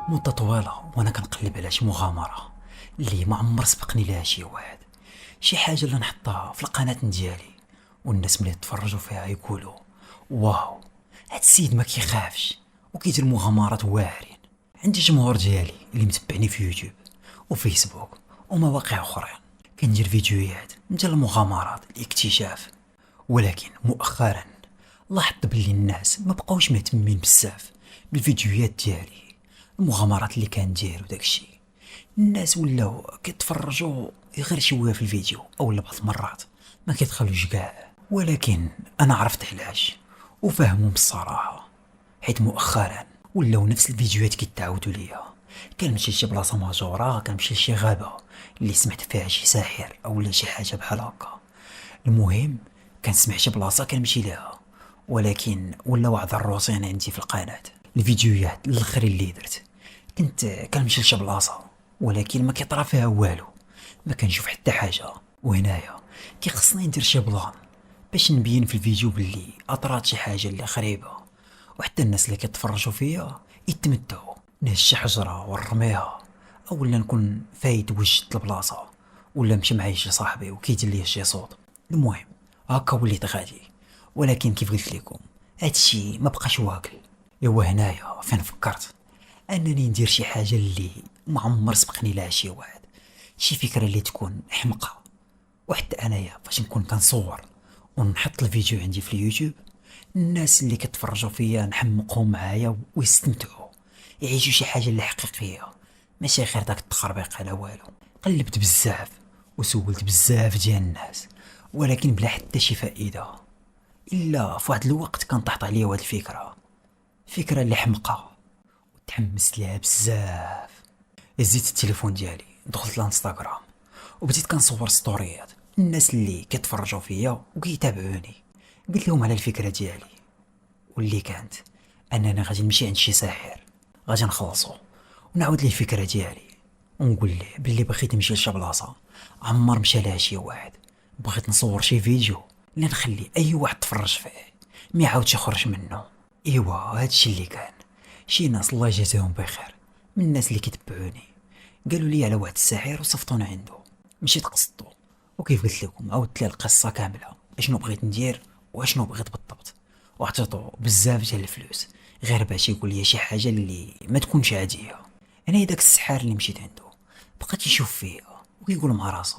مدة طويلة وانا كنقلب على شي مغامرة اللي ما عمر سبقني لها شي واحد، شي حاجة اللي نحطها في القناة ديالي والناس ملي يتفرجوا فيها يقولوا واو، هاد السيد ما كيخافش وكيدير مغامرات واعرين. عندي جمهور ديالي اللي متبعني في يوتيوب وفيسبوك ومواقع اخرين، كندير فيديوهات ديال المغامرات الاكتشاف. ولكن مؤخرا لاحظت بلي الناس ما بقاوش مهتمين بزاف بالفيديوهات ديالي، المغامرات اللي كندير وداكشي. الناس ولاو كيتفرجوا غير شويه في الفيديو او بعض المرات ما كيدخلوش كاع. ولكن انا عرفت علاش وفهمهم بالصراحه، حيت مؤخرا ولاو نفس الفيديوهات كيتعاودوا ليا. كنمشي لشي بلاصه مهجوره، كنمشي لشي غابه اللي سمعت فيها شي ساحر او شي حاجه بحال هكا. المهم كنسمع شي بلاصه كنمشي ليها، ولكن ولا واحد الروتين عندي في القناه. الفيديوهات الاخرين اللي درت كنت كنمشي لشي بلاصه ولكن ما كيطرا فيها والو، ما كنشوف حتى حاجه. وهنايا كيخصني ندير شي بلان باش نبين في الفيديو باللي اطرات شي حاجه اللي خريبه، وحتى الناس اللي كيتفرجوا فيا يتمتعوا. نهز شي حجره ونرميها، او نكون فايت وجدت البلاصه، ولا نمشي معايا شي صاحبي وكيدير ليا شي صوت. المهم هكا وليت غادي. ولكن كيف قلت لكم هادشي ما بقاش واكل. ايوا هنايا فين فكرت انني ندير شي حاجه اللي ما عمر سبقني لها شي واحد، شي فكره اللي تكون حمقى. وحتى انايا فاش نكون كنصور ونحط الفيديو عندي في اليوتيوب، الناس اللي كيتفرجوا فيا نحمقهم معايا ويستمتعوا، يعيشوا شي حاجه اللي حقيقيه، ماشي غير داك التخربيق على والو. قلبت بزاف وسولت بزاف ديال الناس، ولكن بلا حتى شي فائده. الا في واحد الوقت كان طاحت عليا واحد الفكره، فكره اللي حمقى وتحمست ليها بزاف. هزيت التليفون ديالي، دخلت الانستغرام وبديت كنصور ستوريات الناس اللي كيتفرجوا فيا وكيتابعوني. قلت لهم على الفكره ديالي، واللي كانت اننا غادي نمشي عند شي ساحر، غادي نخلصو ونعاود ليه الفكره ديالي، ونقول ليه باللي بغيت نمشي لشي بلاصه عمر مشى لها شي واحد. بغيت نصور شي فيديو اللي نخلي اي واحد تفرج فيه ما يعاودش يخرج منه. ايوا هادشي اللي كان. شي ناس الله يجازيهم بخير من الناس اللي كيتبعوني قالوا لي على واحد الساحر وصفتوني عنده. مشيت قصدته، وكيف قلت لكم عاودت ليه القصه كامله، اشنو بغيت ندير واشنو بغيت بالضبط، وعطيتو بزاف ديال الفلوس غير باش يقول لي شي حاجه اللي ما تكونش عاديه. انا داك السحار اللي مشيت عنده بقيت يشوف فيا وكيقول مع راسو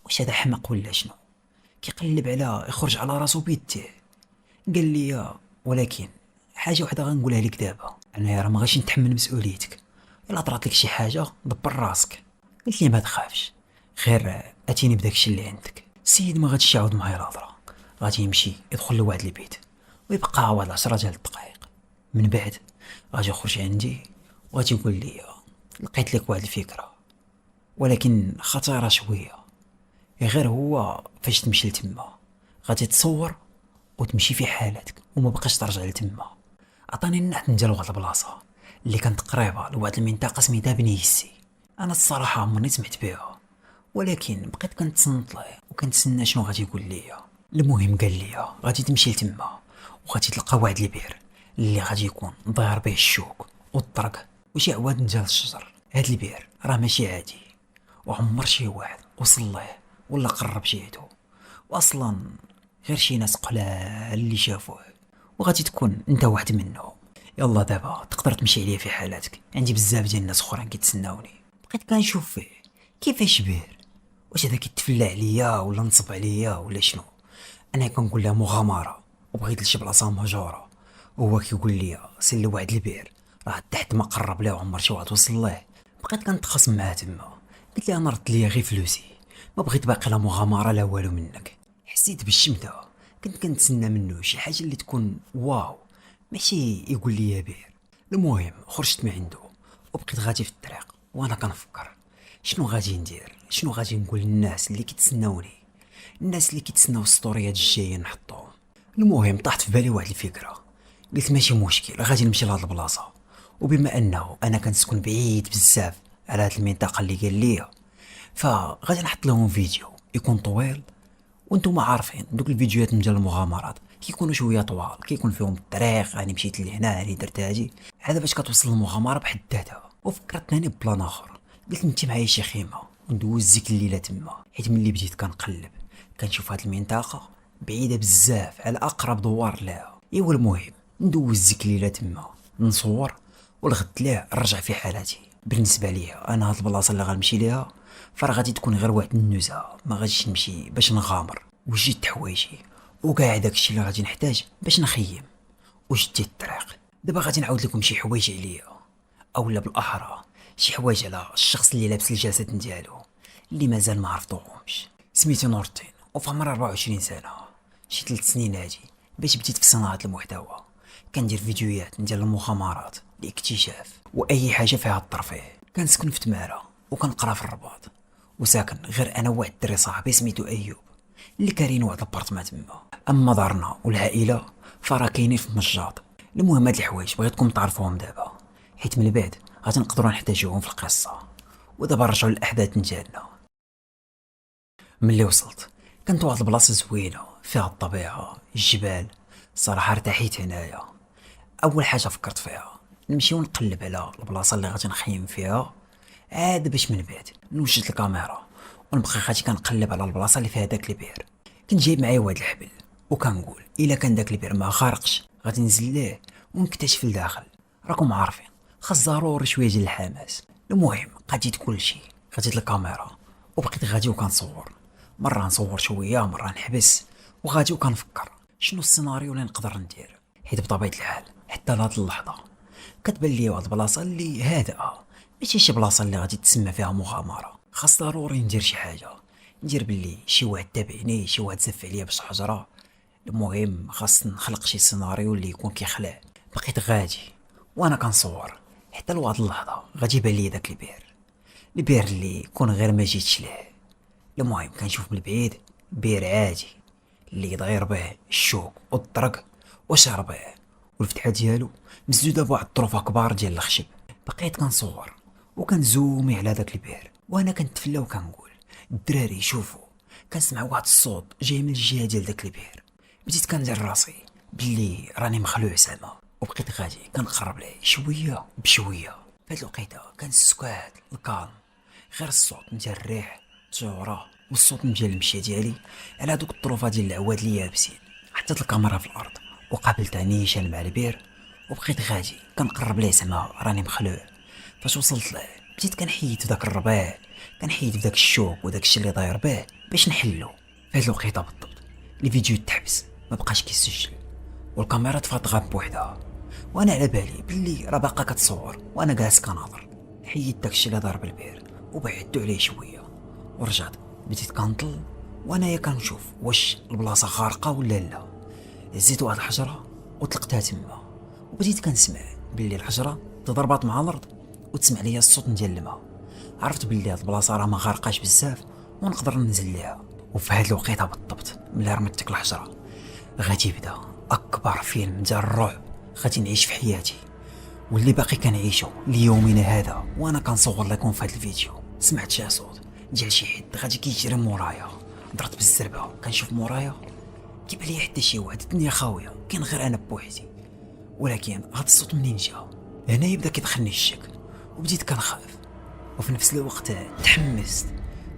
واش هذا حمق ولا شنو، كيقلب على يخرج على راسو بيديه. قال لي ولكن حاجه وحده غنقولها لك دابا، انا راه ما غاش نتحمل مسؤوليتك، الا طرات لك شي حاجه دبر راسك. قلت لي ما تخافش، غير اتيني بداكشي اللي عندك. السيد ما غاديش يعاود معايا الهضره، غادي يمشي يدخل لواحد البيت ويبقى واحد 10 ديال الدقائق، من بعد غادي يخرج عندي وغادي يقول لي لقيت لك واحد الفكره ولكن خطيره شويه. غير هو فاش تمشي لتما غادي تصور وتمشي في حالتك وما بقاش ترجع لتما. عطاني النحت ديال واحد البلاصه اللي كانت قريبه لواحد المنطقه سميتها بنيسي. انا الصراحه عمرني سمعت بها، ولكن بقيت كنتصنت له وكنتسنى شنو غادي يقول لي. المهم قال لي غادي تمشي لتما وغادي تلقى واحد البير اللي غادي يكون ضاير به الشوك والطرق وشي عواد ديال الشجر. هاد البير راه ماشي عادي، وعمر شي واحد وصل له ولا قرب جهته، واصلا غير شي ناس قلال اللي شافوه، وغادي تكون انت واحد منهم. يلا دابا تقدر تمشي عليا في حالاتك، عندي بزاف ديال الناس اخرين كيتسناوني. بقيت كنشوف فيه كيفاش بير، واش هذا كيتفلى عليا ولا نصب عليا ولا شنو. انا كنقول له مغامره وبغيت لشي بلاصه مهجوره، وهو كيقول لي سير لواحد البير راه تحت ما قرب له وعمر شي واحد وصل له. بقيت كنتخاصم معاه تما، قلت لي انا رد ليا غير فلوسي، ما بغيت باقي لا مغامره لا والو منك. حسيت بالشمته، كنت كنتسنى منه شي حاجه اللي تكون واو، ماشي يقول لي يا بير. المهم خرجت من عنده وبقيت غادي في الطريق وانا كنفكر شنو غادي ندير، شنو غادي نقول للناس اللي كيتسناوني، الناس اللي كيتسناو السطوريات الجايه نحطوهم. المهم طاحت في بالي واحد الفكره، قلت ماشي مشكل غادي نمشي لهاد البلاصه، وبما انه انا كنسكن بعيد بزاف على هاد المنطقه اللي قال لي، فغادي نحط لهم فيديو يكون طويل. وانتم عارفين دوك الفيديوهات ديال المغامرات كيكونوا شويه طوال، كيكون فيهم الطريق، راني مشيت لهنا راني درت هادي، هذا باش كتوصل المغامره بحد ذاتها. وفكرت ثاني ببلان اخر. قلت نمشي معايا شي خيمه وندوز ديك الليله تما، حيت ملي بديت كنقلب كنشوف هاد المنطقه بعيده بزاف على اقرب دوار لها. ايوا المهم ندوز ديك الليله تما نصور، والغد ليه نرجع في حالتي. بالنسبه ليا انا هاد البلاصه اللي غنمشي ليها فراه غادي تكون غير واحد النزهه، ما غاديش نمشي باش نغامر. وجيت حوايجي وكاع داكشي اللي غادي نحتاج باش نخيم، وشديت الطريق. دابا غادي نعاود لكم شي حوايج عليا، اولا بالاحرى شي حوايج على الشخص اللي لابس الجسد ديالو اللي مازال ما عرفتوهمش. سميتو نور الدين وفي عمر 24 سنه، شي 3 سنين هادي باش بديت في صناعه المحتوى. كندير فيديوهات ديال المغامرات، الاكتشاف واي حاجه فيها الترفيه. كنسكن في تماره وكنقرا في الرباط، وساكن غير انا وواحد الدري صاحبي سميتو ايوب اللي كارين واحد الابارتمان تما. اما دارنا والعائله فراه كاينين في مجاط. المهم هاد الحوايج بغيتكم تعرفوهم دابا، حيت من بعد غادي نقدروا نحتاجوهم في القصه. ودابا نرجعوا للاحداث ديالنا. ملي وصلت كانت واحد البلاصه زوينه فيها الطبيعه، الجبال. صراحه ارتحيت هنايا. اول حاجه فكرت فيها نمشي ونقلب على البلاصه اللي غادي نخيم فيها، عاد باش من بعد نوجد الكاميرا ونبقى غادي كنقلب على البلاصه اللي فيها داك البير. كنت جايب معايا واحد الحبل وكنقول الا كان داك البير ما خارقش غادي ننزل ليه ونكتشف الداخل. راكم عارفين خاص ضروري شويه ديال الحماس. المهم قديت كلشي، خديت الكاميرا وبقيت غادي وكنصور. مره نصور شويه، مره نحبس وغادي وكنفكر شنو السيناريو اللي نقدر ندير. حيت بطبيعه الحال حتى لهاد اللحظه كتبان لي واحد البلاصه اللي هادئه، ماشي شي بلاصه اللي غادي تسمى فيها مغامره. خاص ضروري ندير شي حاجه، ندير باللي شي واحد تابعني، شي واحد زف عليا باش حجره. المهم خاص نخلق شي سيناريو اللي يكون كيخلع. بقيت غادي وانا كنصور حتى لواحد اللحظه غادي يبان لي داك البير اللي كون غير ما جيتش ليه. المهم كنشوف من بعيد بير عادي اللي داير به الشوك والطرق وشعر به، والفتحه ديالو مسدوده بواحد الطروفه كبار ديال الخشب. بقيت كنصور وكنزومي على داك البير وانا كنتفلا وكنقول الدراري شوفوا. كنسمع واحد الصوت جاي من الجهه ديال داك البير. بديت كندير راسي باللي راني مخلوع سما، وبقيت غادي كنقرب ليه شويه بشويه. فهاد الوقيته كان السكات الكالم، غير الصوت ديال الريح التجوره والصوت ديال المشيه ديالي على دوك الطروفه ديال العواد اللي يابسين. حطيت الكاميرا في الارض وقابلت نيشان مع البير وبقيت غادي كنقرب ليه سما راني مخلوع. فاش وصلت له بديت كنحيد داك الرباع، كنحيد بداك الشوك وداك الشيء اللي داير به باش نحلو. في هاد الوقيته بالضبط الفيديو تحبس، ما بقاش كيسجل والكاميرا طفات غاب بوحدها. وانا على بالي باللي راه باقا كتصور وانا جالس كناظر. حيدت داكشي اللي دار بالبير وبعدتو عليه شويه ورجعت بديت كنطل وانايا كنشوف واش البلاصه خارقه ولا لا. هزيت واحد الحجره وطلقتها تما وبديت كنسمع باللي الحجره تضربات مع الارض وتسمع ليا الصوت ديال الماء. عرفت باللي هاد البلاصه راه ما غارقاش بزاف ونقدر ننزل ليها. وفي هاد الوقيته بالضبط ملي رميت ديك الحجره غادي يبدا اكبر فيلم ديال الرعب غادي نعيش في حياتي، واللي باقي كنعيشو ليومنا هذا وانا كنصور لكم في هذا الفيديو. سمعت شي صوت ديال شي حد غادي كيجري مورايا، درت بالزربه كنشوف مورايا كيبان لي حتى شي واحد. الدنيا خاويه كاين غير انا بوحدي. ولكن هاد الصوت منين جا هنا يبدا كيدخلني الشك وبديت كنخاف وفي نفس الوقت تحمست.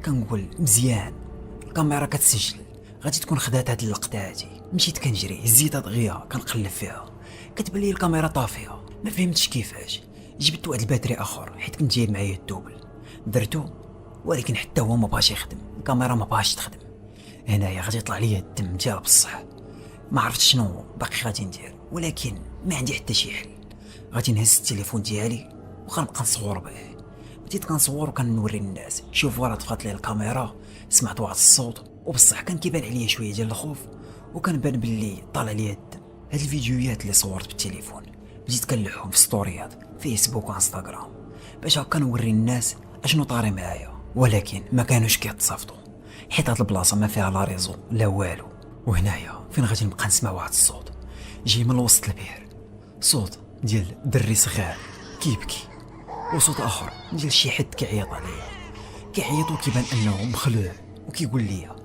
كنقول مزيان الكاميرا كتسجل غادي تكون خدات هاد اللقطه هادي. مشيت كنجري هزيتها دغيا كنقلب فيها كتبان لي الكاميرا طافيه. ما فهمتش كيفاش. جبت واحد الباتري اخر حيت كنت جايب معايا الدوبل، درتو ولكن حتى هو ما بغاش يخدم، الكاميرا ما بغاش تخدم. هنايا غادي يطلع ليا الدم ديال بصح. ما عرفت شنو باقي غادي ندير ولكن ما عندي حتى شي حل. غادي نهز التليفون ديالي وغنبقى نصور به. بديت كنصور وكنوري الناس شوفوا راه طفات لي الكاميرا. سمعت واحد الصوت وبصح كان كيبان عليا شويه ديال الخوف وكنبان باللي طالع ليا الدم. هاد الفيديوهات اللي صورت بالتليفون بديت كنلوحهم في ستوريات فيسبوك وانستغرام باش هكا نوري الناس اشنو طاري معايا. ولكن ما كانوش كيتصافطوا حيت هاد البلاصه ما فيها لا ريزو لا والو. وهنايا فين غادي نبقى نسمع واحد الصوت جاي من وسط البير، صوت ديال دري صغير كيبكي وصوت اخر ديال شي حد كيعيط عليا. كيعيط وكيبان انه مخلوع وكيقول لي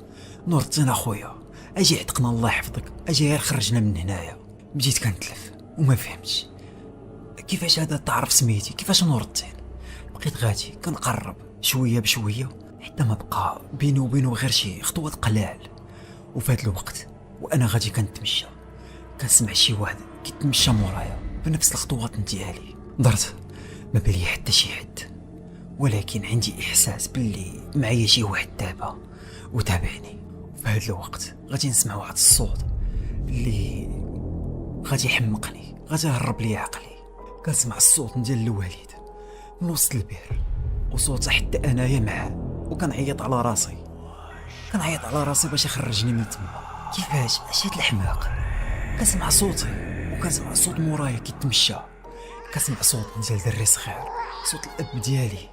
نور الدين اخويا اجي عتقنا الله يحفظك، اجي غير خرجنا من هنايا. بديت كنتلف وما فهمتش كيفاش هذا تعرف سميتي، كيفاش نور الدين. بقيت غادي كنقرب شويه بشويه حتى ما بقى بيني وبينه غير شي خطوات قلال. وفي هذا الوقت وانا غادي كنتمشى كنسمع شي واحد كيتمشى مورايا بنفس الخطوات ديالي. درت ما بالي حتى شي حد، ولكن عندي احساس باللي معايا شي واحد دابا وتابعني. وفي هذا الوقت غادي نسمع واحد الصوت اللي غادي يحمقني، غادي يهرب لي عقلي. كنسمع الصوت ديال الوالد من وسط البئر، وصوت حتى انايا معاه، وكنعيط على راسي، كنعيط على راسي باش يخرجني من تما. كيفاش اش هاد الحماق؟ كنسمع صوتي وكنسمع صوت مورايا كيتمشى، كنسمع صوت ديال دري صغير، صوت الاب ديالي.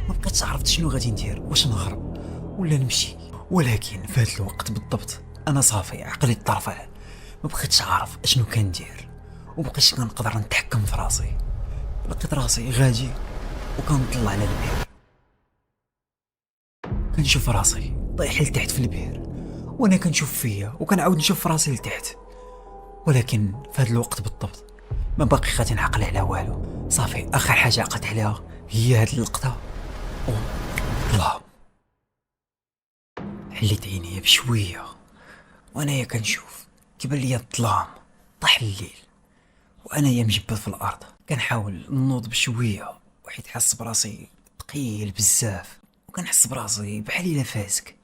ما بقيتش عرفت شنو غادي ندير، واش نهرب ولا نمشي. ولكن في هذا الوقت بالضبط انا صافي عقلي طرفع، ما بقيتش عارف اشنو كندير، ومبقيتش كنقدر نتحكم في راسي. لقيت راسي غادي وكنطلع على البئر، كنشوف راسي طايح لتحت في البئر، وانا كنشوف فيا وكنعاود نشوف راسي لتحت. ولكن في هذا الوقت بالضبط ما باقي غادي نعقل على والو. صافي اخر حاجه عقلت عليها هي هاد اللقطه. الله، حليت عينيا بشويه وانايا كنشوف كيبان ليا الظلام، طاح الليل وانايا مجبد في الارض. كنحاول نوض بشويه وحيت حاس براسي ثقيل بزاف، وكنحس براسي بحال الا فاسك.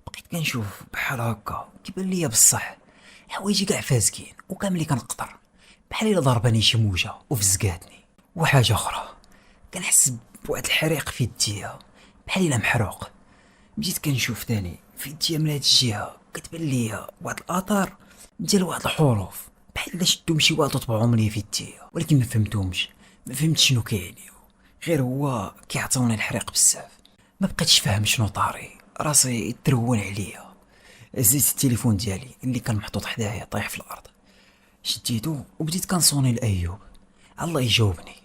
بقيت كنشوف بحال هكا كيبان ليا بصح حوايجي كاع فاسكين وكاملين كنقطر، بحال الا ضرباني شي موجه وفزقاتني. وحاجه اخرى كنحس بواحد الحريق في يديا بحال الا محروق. بديت كنشوف تاني في يديا من هاد الجهه كتبان ليا واحد الاثار ديال واحد الحروف بحال الا شدو شي واحد وطبعهم ليا في يديا، ولكن ما فهمتهمش، ما فهمتش شنو كاينيو، غير هو كيعطيوني الحريق بزاف. ما بقيتش فاهم شنو طاري، راسي ترون عليا. هزيت التليفون ديالي اللي كان محطوط حدايا طايح في الارض، شديتو وبديت كنصوني لايوب الله يجاوبني.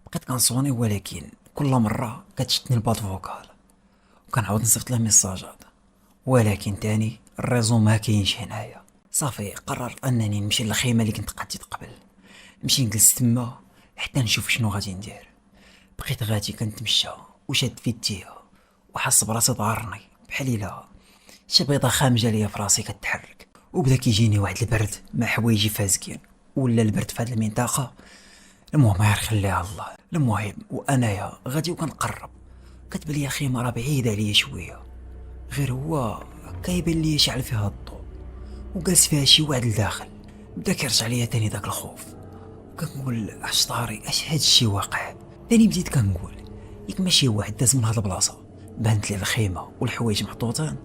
بقيت كنصوني ولكن كل مره كتشتني الباط فوكال، وكنعاود نصيفط له ميساجات، ولكن تاني الريزو ما كاينش هنايا. صافي قررت انني نمشي للخيمه اللي كنت قاديت قبل، نمشي نجلس تما حتى نشوف شنو غادي ندير. بقيت غادي كنتمشى وشاد في يديا وحس براسي ضارني بحال الا شي بيضه خامجه ليا في راسي كتحرك، وبدا كيجيني واحد البرد مع حوايجي فازكين، ولا البرد في هذه المنطقه. المهم غير خليها الله. المهم وانايا غادي وكنقرب كتبان ليا خيمه راه بعيده عليا شويه، غير هو كيبان ليا شعل فيها الضوء وجالس فيها شي واحد لداخل. بدا كيرجع ليا تاني داك الخوف، كنقول اش طاري، اش هاد الشي واقع. تاني بديت كنقول ياك ماشي واحد داز من هاد البلاصه، بانت لي الخيمه والحوايج محطوطين،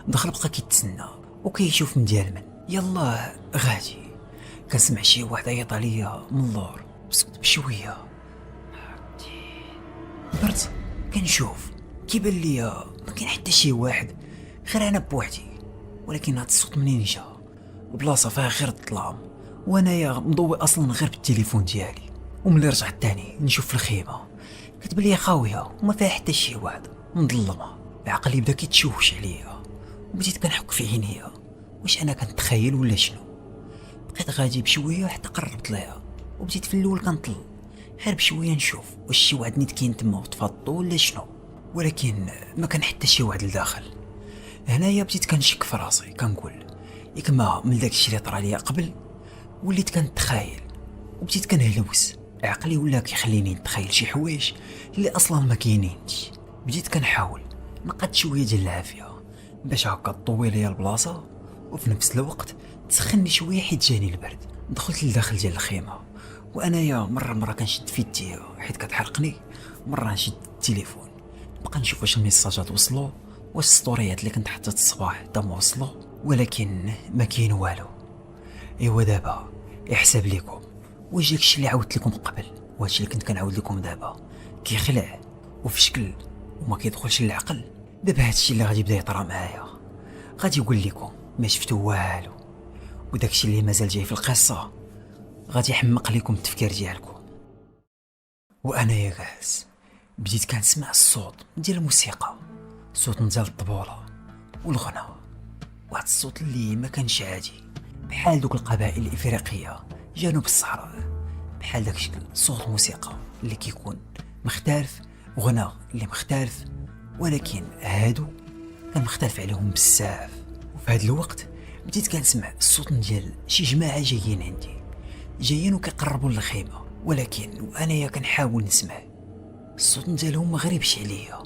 دخل بقى كيتسنى وكيشوف من ديال من. يلا غادي كنسمع شي واحد عيط عليا من اللور بصوت بشويه. درت كنشوف كيبان ليا ما كاين حتى شي واحد غير انا بوحدي، ولكن هاد الصوت منين جا؟ البلاصه فيها غير الظلام وانايا مضوي اصلا غير بالتليفون ديالي. وملي رجعت تاني نشوف في الخيمه كتبان ليا خاويه وما فيها حتى شي واحد، مظلمه. عقلي بدا كيتشوش عليا وبديت كنحك في عينيا واش انا كنتخيل ولا شنو. بقيت غادي بشويه حتى قربت ليها وبديت في الاول كنطل غير بشويه نشوف واش شي واحد نيت كاين تما وتفضو ولا شنو، ولكن ما كان حتى شي واحد لداخل. هنايا بديت كنشك في راسي كنقول ياك ما من داكشي اللي طرا ليا قبل وليت كنتخايل، وبديت كنهلوس. عقلي ولا كيخليني نتخيل شي حوايج اللي اصلا ما كاينينش. بديت كنحاول نقاد شويه ديال العافيه باش هكا تطوي ليا البلاصه، وفي نفس الوقت تسخني شويه حيت جاني البرد. دخلت لداخل ديال الخيمه وانايا مره كنشد في يدي حيت كتحرقني، مره نشد التليفون نبقى نشوف واش الميساجات وصلوا، واش السطوريات اللي كنت حطيت الصباح تما وصلوا، ولكن ما كاين والو. ايوا دابا يحسب لكم واش داكشي اللي عاودت لكم قبل وهادشي اللي كنت كنعاود لكم دابا كيخلع وفي شكل وما كيدخلش للعقل. دابا هادشي اللي غادي يبدا يطرا معايا غادي يقول لكم ما شفتو والو، وداكشي اللي مازال جاي في القصه غادي يحمق لكم التفكير ديالكم. وانايا جالس بديت كنسمع الصوت ديال الموسيقى، صوت ديال الطبوله والغنى، واحد الصوت اللي ما كانش عادي بحال دوك القبائل الافريقيه جنوب الصحراء، بحال داك الشكل صوت موسيقى اللي كيكون مختلف، غنى اللي مختلف، ولكن هادو كان مختلف عليهم بزاف. وفي هاد الوقت بديت كنسمع الصوت ديال شي جماعه جايين عندي، جايين وكيقربوا للخيمه، ولكن وانايا كنحاول نسمع الصوت ديالهم ما غريبش عليا،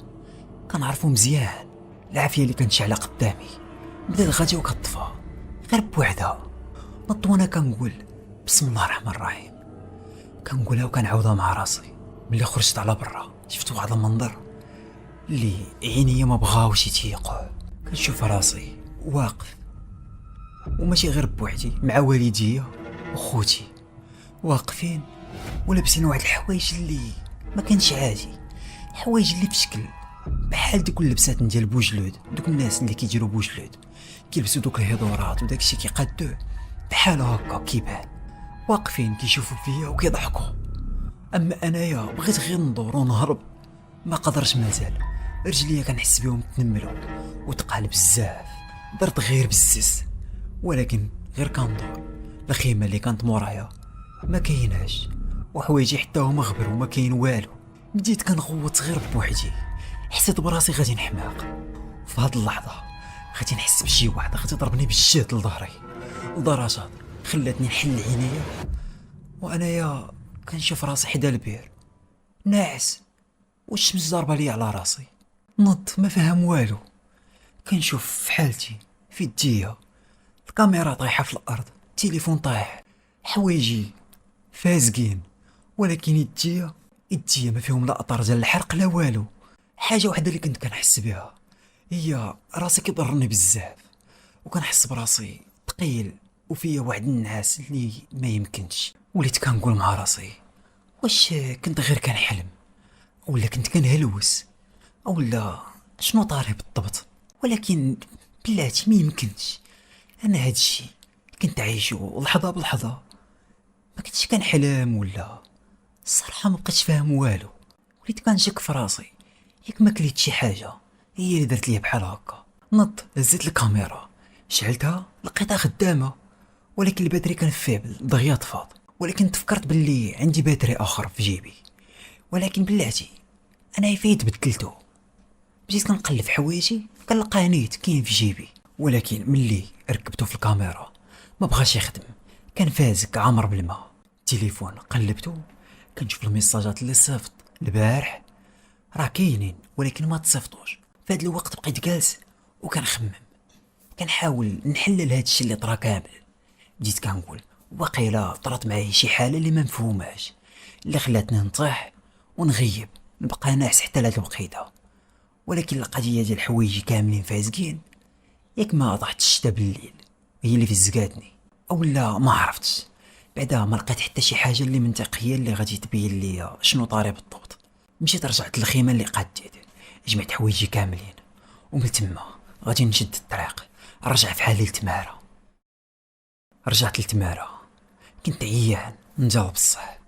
كنعرفو مزيان. العافيه اللي كانت شاعله قدامي بدات غادي وكطفى غير بوحدها. نط وانا كنقول بسم الله الرحمن الرحيم، كنقولها وكنعاودها مع راسي. ملي خرجت على برا شفت واحد المنظر اللي عينيا ما بغاوش يتيقوا. كنشوف راسي واقف، وماشي غير بوحدي، مع والديا وخوتي واقفين ولابسين واحد الحوايج اللي ما كانش عادي، حوايج اللي في شكل بحال دوك اللبسات ديال بوجلود، دوك الناس اللي كيديروا بوجلود كيلبسوا دوك الهضورات وداك الشيء كيقادوه بحال هكا كيبان، واقفين كيشوفوا فيا وكيضحكوا. اما انايا بغيت غير ندور ونهرب، ما قدرش مازال، رجليا كنحس بهم تنملوا وتقال بزاف، درت غير بزز، ولكن غير كندور الخيمه اللي كانت مورايا ما كايناش، وحوايجي حتى هما غبروا ما كاين والو. بديت كنغوت غير بوحدي، حسيت براسي غادي نحماق. في هاد اللحظه غادي نحس بشي واحد غادي يضربني بالجهد لظهري لدرجه خلاتني نحل عينيا، وانايا كنشوف راسي حدا البير ناعس والشمس ضاربه لي على راسي. نض ما فهم والو، كنشوف في حالتي في يديا الكاميرا طايحه في الارض، التليفون طايح، حوايجي فازقين، ولكن يديا ما فيهم لا اثر ديال الحرق لا والو. حاجه وحده اللي كنت كنحس بها هي راسي كيضرني بزاف، وكنحس براسي ثقيل وفيا واحد النعاس اللي ما يمكنش. وليت كنقول مع راسي واش كنت غير كنحلم ولا كنت كنهلوس اولا شنو طاري بالضبط، ولكن بلاتي ما يمكنش انا هادشي كنت عايشو لحظه بلحظه، ما كنتش كنحلم ولا. الصراحه ما بقيتش فاهم والو، وليت كنشك في راسي ياك ما كليت شي حاجه هي اللي درت ليا بحال هكا. نط هزيت الكاميرا شعلتها لقيتها خدامه، ولكن الباتري كان فيبل دغيا طفات، ولكن تفكرت باللي عندي باتري اخر في جيبي، ولكن بلاتي انا فايت بدلتو. بديت كنقلب في حوايجي كنلقى نيت كاين في جيبي، ولكن ملي ركبته في الكاميرا ما بغاش يخدم، كان فازك عامر بالماء. التليفون قلبته كنشوف الميساجات اللي صيفط البارح راه كاينين ولكن ما تصيفطوش. في هذا الوقت بقيت جالس وكنخمم، كنحاول نحلل هذا الشيء اللي طرا كامل. بديت كنقول واقيلا طرات معايا شي حاله اللي ما مفهوماش، اللي خلاتني نطيح ونغيب نبقى ناعس حتى لهاد الوقيته. ولكن القضيه ديال حوايجي كاملين فازقين، ياك ما ضحت الشتا بالليل هي اللي فزقاتني اولا ما عرفتش. بعدا ما لقيت حتى شي حاجه اللي منطقيه اللي غادي تبين لي شنو طاري بالضبط. مشيت رجعت للخيمه اللي قاديت، جمعت حوايجي كاملين، ومن تما غادي نشد الطريق نرجع في حالي لتمارا. رجعت لتمارا كنت عيان نجاوب بصح،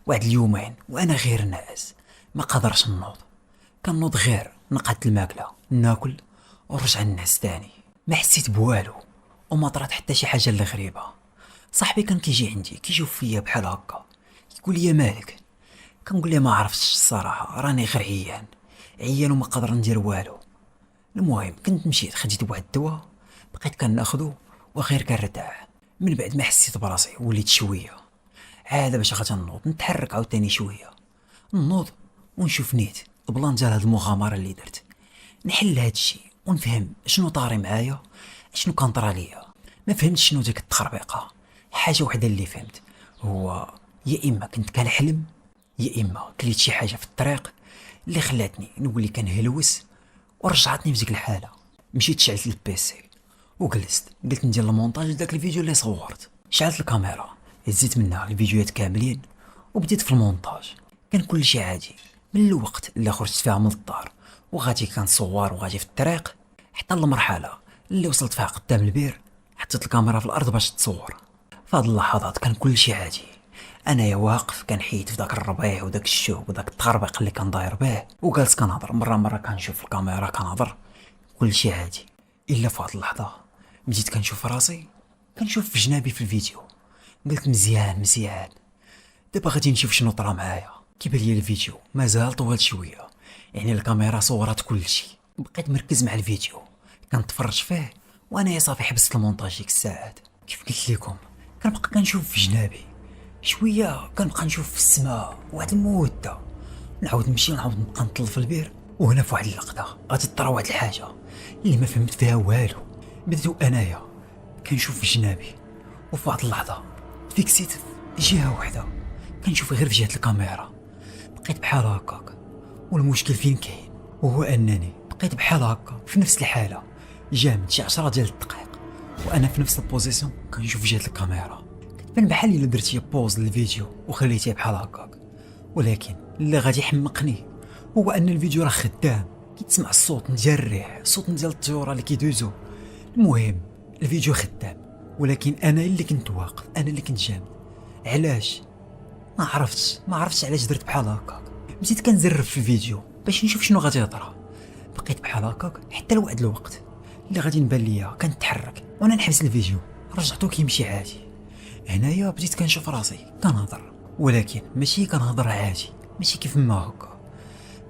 واحد اليومين وانا غير ناعس ما قدرش نوض، كنوض غير نقعد الماكله ناكل ورجع نعس تاني. ما حسيت بوالو وما طرات حتى شي حاجه اللي غريبه. صاحبي كان كيجي عندي كيشوف فيا بحال هكا يقول لي مالك، كنقول ليه ما عرفتش الصراحه راني غير عيان وما قادر ندير والو. المهم كنت مشيت خديت واحد الدواء بقيت كناخذو وغير كنرتاح. من بعد ما حسيت براسي وليت شويه عاد باش غادي نوض نتحرك عاوتاني شويه، نوض ونشوف نيت البلان ديال هاد المغامره اللي درت، نحل هادشي ونفهم شنو طاري معايا شنو كان طرا ليا. ما فهمتش شنو ديك التخربيقه، حاجه وحده اللي فهمت هو يا اما كنت كنحلم يا اما كليت شي حاجه في الطريق اللي خلاتني نولي كنهلوس ورجعتني في ديك الحاله. مشيت شعلت البيسي وجلست قلت ندير المونتاج داك الفيديو اللي صورت. شعلت الكاميرا هزيت منها الفيديوهات كاملين وبديت في المونتاج. كان كل شيء عادي من الوقت اللي خرجت فيها من الدار وغادي كنصور وغادي في الطريق حتى المرحله اللي وصلت فيها قدام البير حطيت الكاميرا في الارض باش تصور. في هاد اللحظات كان كل شيء عادي، انايا واقف كنحيد في داك الربيع وداك الشوق وداك التخربيق اللي كان داير به، وجالس كنهضر مره كنشوف الكاميرا كنهضر كل شيء عادي. الا في هاد اللحظه بديت كنشوف راسي كنشوف في جنابي في الفيديو، قلت مزيان دابا غادي نشوف شنو طرا معايا. كيبان لي الفيديو مازال طوال شويه، يعني الكاميرا صورات كلشي. بقيت مركز مع الفيديو كنتفرج فيه، وانا صافي حبست المونتاج ديك الساعات. كيف قلت لكم كنبقى كنشوف في جنابي شويه، كنبقى نشوف في السماء واحد المده، نعاود نمشي ونعاود نبقى نطل في البير. وهنا في واحد اللقطه غادي طرا واحد الحاجه اللي ما فهمت فيها والو. بديت انايا كنشوف في جنابي، وفي واحد اللحظه فيكسيت في جهه واحده، كنشوف غير في جهه الكاميرا. بقيت بحال هكاك، والمشكل فين كاين وهو انني بقيت بحال هكا في نفس الحاله جامد شي 10 ديال الدقائق، وانا في نفس البوزيسيون كنشوف في جهه الكاميرا. كتبان بحال الا درتي بوز للفيديو وخليتيه بحال هكاك، ولكن اللي غادي يحمقني هو ان الفيديو راه خدام، كيتسمع الصوت ديال الريح، الصوت ديال الطيور اللي كيدوزو. المهم الفيديو خدام، ولكن انا اللي كنت واقف، انا اللي كنت جامد. علاش؟ ما عرفتش علاش درت بحال هكاك. بديت كنزرب في الفيديو باش نشوف شنو غادي يطرا. بقيت بحال هكاك حتى لواحد الوقت اللي غادي نبان ليا كنتحرك وانا نحبس الفيديو، رجعتو كيمشي عادي. هنايا بديت كنشوف راسي كنهضر، ولكن ماشي كنهضر عادي، ماشي كيف ما هكا.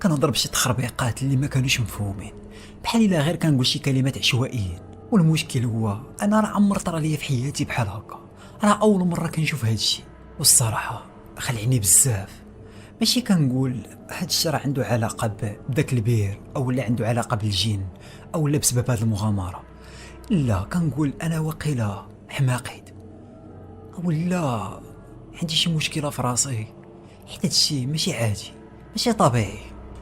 كنهضر بشي تخربيقات اللي ما كانوش مفهومين، بحال الا غير كنقول شي كلمات عشوائيين. والمشكل هو انا راه عمر طرا ليا في حياتي بحال هكا، راه اول مره كنشوف هادشي. والصراحه خلعني بزاف. ماشي كنقول هادشي راه عنده علاقه بداك البير، او لا عنده علاقه بالجن، او لا بسبب هاد المغامره. لا، كنقول انا واقيلا حماقيت، او لا عندي شي مشكله في راسي، حيت هادشي ماشي عادي، ماشي طبيعي.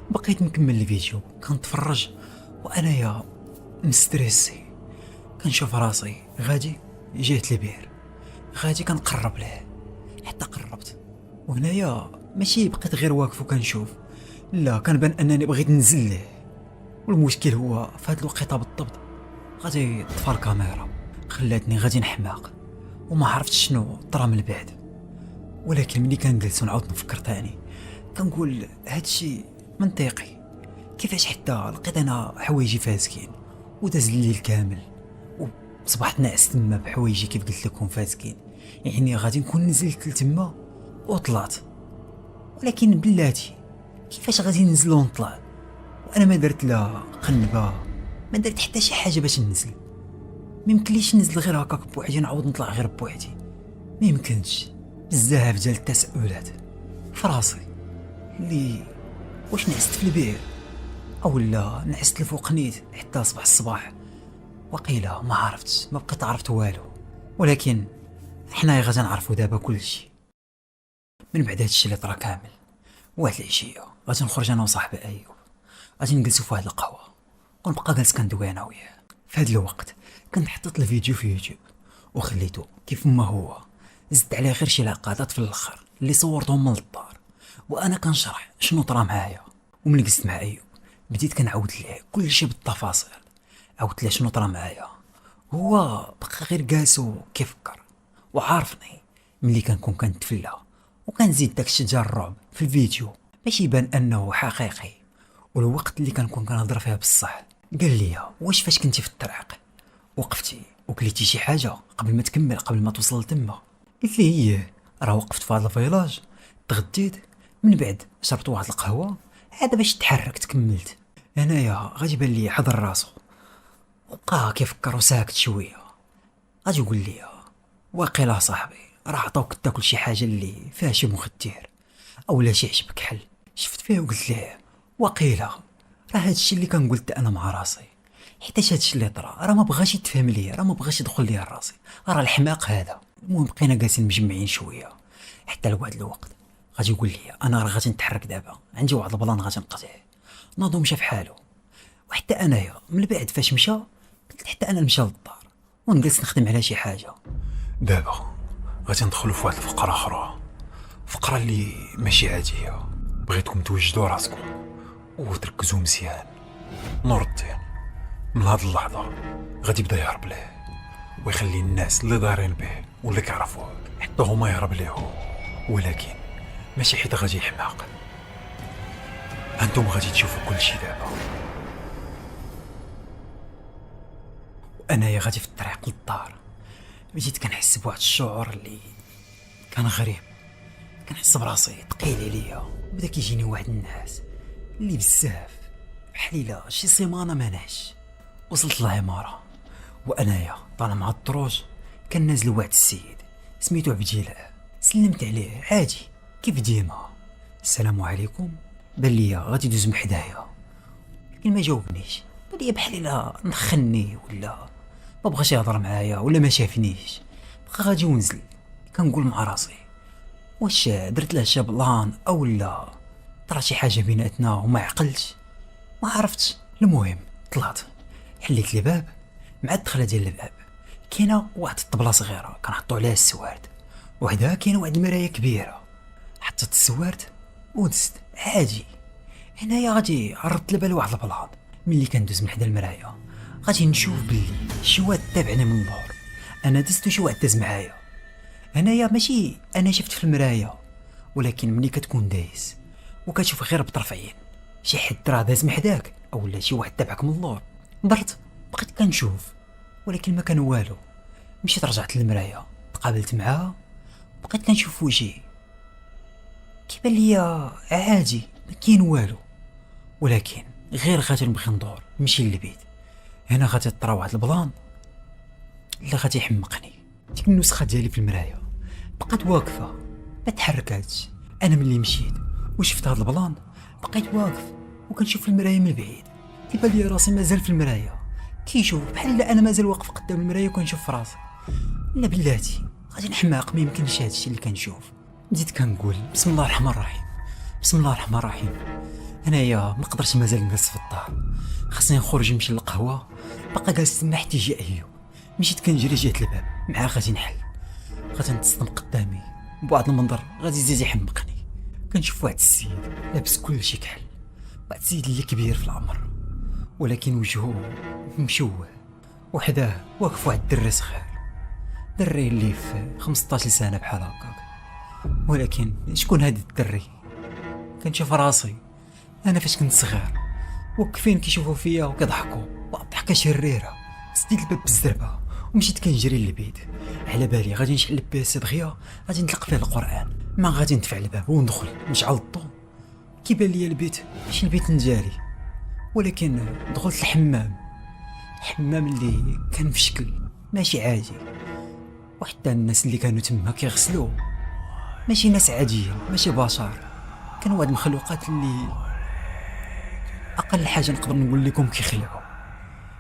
بقيت نكمل الفيديو كنتفرج وانايا مستريسي، كنشوف راسي غادي جهة البير، غادي كنقرب ليه. حتى قربت، وهنايا ماشي بقيت غير واقف وكنشوف، لا كنبان انني بغيت ننزل ليه. والمشكل هو في هاد الوقيته بالضبط غادي طفى الكاميرا، خلاتني غادي نحماق وما عرفتش شنو طرا من بعد. ولكن ملي كنجلس ونعاود نفكر تاني كنقول هادشي منطقي. كيفاش حتى لقيت انا حوايجي فاسكين وداز الليل كامل، وصبحت ناعس تما بحوايجي كيف قلت لكم فاسكين، يعني غادي نكون نزلت لتما وطلعت. ولكن بلاتي كيفاش غادي ننزل ونطلع وانا ما درت لا قنبه، ما درت حتى شي حاجه باش ننزل؟ ميمكنليش ننزل غير هكاك بوحدي نعاود نطلع غير بوحدي، ميمكنش. بزاف ديال التساؤلات في راسي، اللي واش نعست في البير او لا نعست الفوق نيت حتى اصبح الصباح. وقيله ما عرفتش، ما بقيت عرفت والو. ولكن حنايا غادي نعرفوا دابا كلشي. من بعد هادشي اللي طرا كامل، واحد العشيه غادي نخرج انا وصاحبي ايوب، غادي نجلسوا في واحد القهوه ونبقى جالس كندوي انا وياه. في هاد الوقت كنت حطيت الفيديو في يوتيوب وخليته كيف ما هو، زدت عليه غير شي لقطات في الاخر اللي صورتهم من الدار وانا كنشرح شنو طرا معايا. وملي جلست مع ايوب بديت كنعاود ليه كل شيء بالتفاصيل، عاودت ليه شنو طرا معايا. هو بقى غير جالس كيفكر وعارفني ملي كنكون كنتفلا وكنزيد داك الشيء ديال الرعب في الفيديو باش يبان انه حقيقي. والوقت اللي كنكون كنهضر فيها بصح قال لي واش فاش كنتي في الطريق وقفتي وكليتي شي حاجه قبل ما تكمل، قبل ما توصل لتما؟ قلت لي ايه، راه وقفت في هذا الفيلاج، تغديت، من بعد شربت واحد القهوه عاد باش تحركت كملت. هنايا غادي يبان لي حضر راسو وبقى كيفكر وساكت شويه. غادي يقول لي واقيلا صاحبي راه عطاوك تاكل شي حاجه اللي فيها شي مخدر او لا شي عجبك حل. شفت فيه وقلت ليه واقيلا راه هادشي اللي كنقولت انا مع راسي، حيت هادشي اللي طرا راه ما بغاش يتفهم ليا، راه ما بغاش يدخل ليا راسي، راه الحماق هذا. المهم بقينا جالسين مجمعين شويه حتى لواحد الوقت غادي يقول لي انا راه غادي نتحرك دابا، عندي واحد البلان غادي نقضيه. ناضو مشى في حاله، وحتى انايا من بعد فاش مشى قلت حتى انا نمشي للدار ونجلس نخدم على شي حاجه. دابا غادي ندخلوا في واحد الفقره اخرى، فقره اللي ماشي عاديه. بغيتكم توجدوا راسكم وتركزوا مزيان. نور الدين من هاد اللحظه غادي يبدا يهرب ليه ويخلي الناس اللي دايرين به واللي كيعرفوه حتى هما يهرب ليهم، ولكن ماشي حيت غادي يحماق. انتم غادي تشوفوا كل شيء دابا. وانايا غادي في الطريق للدار بديت كنحس بواحد الشعور اللي كان غريب، كنحس براسي ثقيل عليا وبدا كيجيني واحد النعاس اللي بزاف بحال الا شي سيمانه ما نعش. وصلت للعماره وانايا طالع مع الدروج، كان نازل واحد السيد سميتو عبد الجلال. سلمت عليه عادي كيف ديما، السلام عليكم. بان ليا غادي يدوز من حدايا، لكن ما جاوبنيش. بان ليا بحال الا نخني ولا ما بغاش يهضر معايا ولا ما شافنيش. بقى غادي ونزل كنقول مع راسي واش درت له شي بلان او لا طرا شي حاجه بيناتنا وما عقلتش، ما عرفتش. المهم طلعت حليت الباب، مع الدخله ديال الباب كاينه واحد الطبله صغيره كنحطو عليها السوارد، وحدها كاينه واحد المرايه كبيره. حطيت السوارد ودزت عادي. هنايا غادي عرضت البال واحد البلاط، ملي كندوز من حدا المرايه غادي نشوف بلي شي واحد تابعني من اللور. انا دزت وشي واحد داز معايا. هنايا ماشي انا شفت في المرايه، ولكن ملي كتكون دايز وكتشوف غير بطرف عين شي حد راه داز من حداك اولا شي واحد تابعك من اللور، درت بقيت كنشوف ولكن ما كان والو. مشيت رجعت للمرايه تقابلت معاها، بقيت كنشوف وجهي كيبان ليا عادي ما كاين والو، ولكن غير غادي نبغي ندور نمشي للبيت. هنا غادي طرا واحد البلان اللي غادي يحمقني. ديك النسخه ديالي في المرايه بقات واقفه ما تحركاتش. انا ملي مشيت وشفت هاد البلان بقيت واقف وكنشوف المرايه من بعيد. كيبان لي راسي مازال في المرايه كيشوف بحال الا انا مازال واقف قدام المرايه وكنشوف في راسي. لا بلاتي غادي نحماق، ما يمكنش هادشي اللي كنشوف. بديت كنقول بسم الله الرحمن الرحيم، بسم الله الرحمن الرحيم. انايا ما قدرتش مازال نجلس في الدار، خاصني نخرج نمشي للقهوه. بقى جالس تما حتى جا ايوب. مشيت كنجري جهه الباب معاه غادي نحل. غادي نتصدم قدامي بواحد المنظر غادي يزيد يحمقني. كنشوف واحد السيد لابس كلشي كحل، واحد السيد اللي كبير في العمر ولكن وجهه مشوه، وحداه واقف واحد الدري صغير، دري اللي في 15 سنه بحال هكاك. ولكن شكون هاد الدري؟ كنشوف راسي انا فاش كنت صغير وكفين كيشوفوا فيا وكيضحكوا ضحكه شريره. سديت الباب بالزربه ومشيت كنجري للبيت، على بالي غادي نشعل البيسي دغيا غادي نطلق فيه القران. ما غادي ندفع الباب وندخل نشعل الضو. كيبان لي البيت ماشي البيت ديالي، ولكن دخلت الحمام اللي كان في شكل ماشي عادي. وحتى الناس اللي كانوا تما كيغسلوا ماشي ناس عاديين، ماشي بشر، كانوا واحد المخلوقات اللي اقل حاجه نقدر نقول لكم كيخلعوا.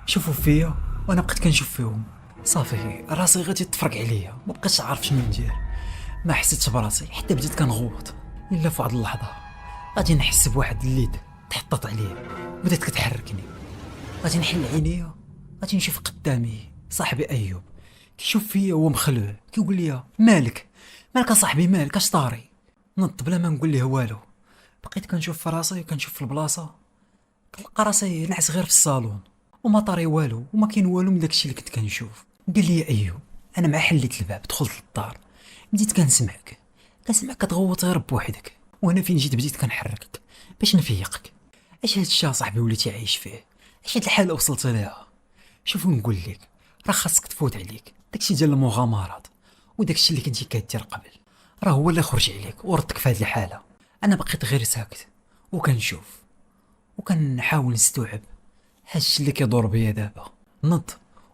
شوفوا فيا وانا بقيت كنشوف فيهم، صافي راسي غادي تفرق عليا، ما بقيتش عارف شنو ندير. ما حسيتش براسي حتى بديت كنغوط. الا في واحد اللحظه غادي نحس بواحد اليد تحطت عليه بدات كتحركني. غادي نحل عينيا غادي نشوف قدامي صاحبي ايوب كيشوف فيا وهو مخلوع، كيقول لي مالك اصاحبي مالك اش طاري؟ نط بلا ما نقول ليه والو. بقيت كنشوف في راسي كنشوف في البلاصه، كنلقى راسي نعس غير في الصالون وما طاري والو وما كاين والو من داكشي اللي كنت كنشوف. قال لي ايوب انا مع حليت الباب دخلت للدار، بديت كنسمعك كتغوت غير بوحدك، وانا فين جيت بديت كنحركك باش نفيقك. اش هاد الشيء صاحبي وليتي عايش فيه؟ اش هاد الحاله وصلت ليها؟ شوف نقول لك راه خاصك تفوت عليك داكشي ديال المغامرات وداكشي اللي كنتي كدير قبل، راه هو اللي خرج عليك وردك في هاد الحاله. انا بقيت غير ساكت وكنشوف وكنحاول نستوعب هادشي اللي كيدور بيا دابا. نض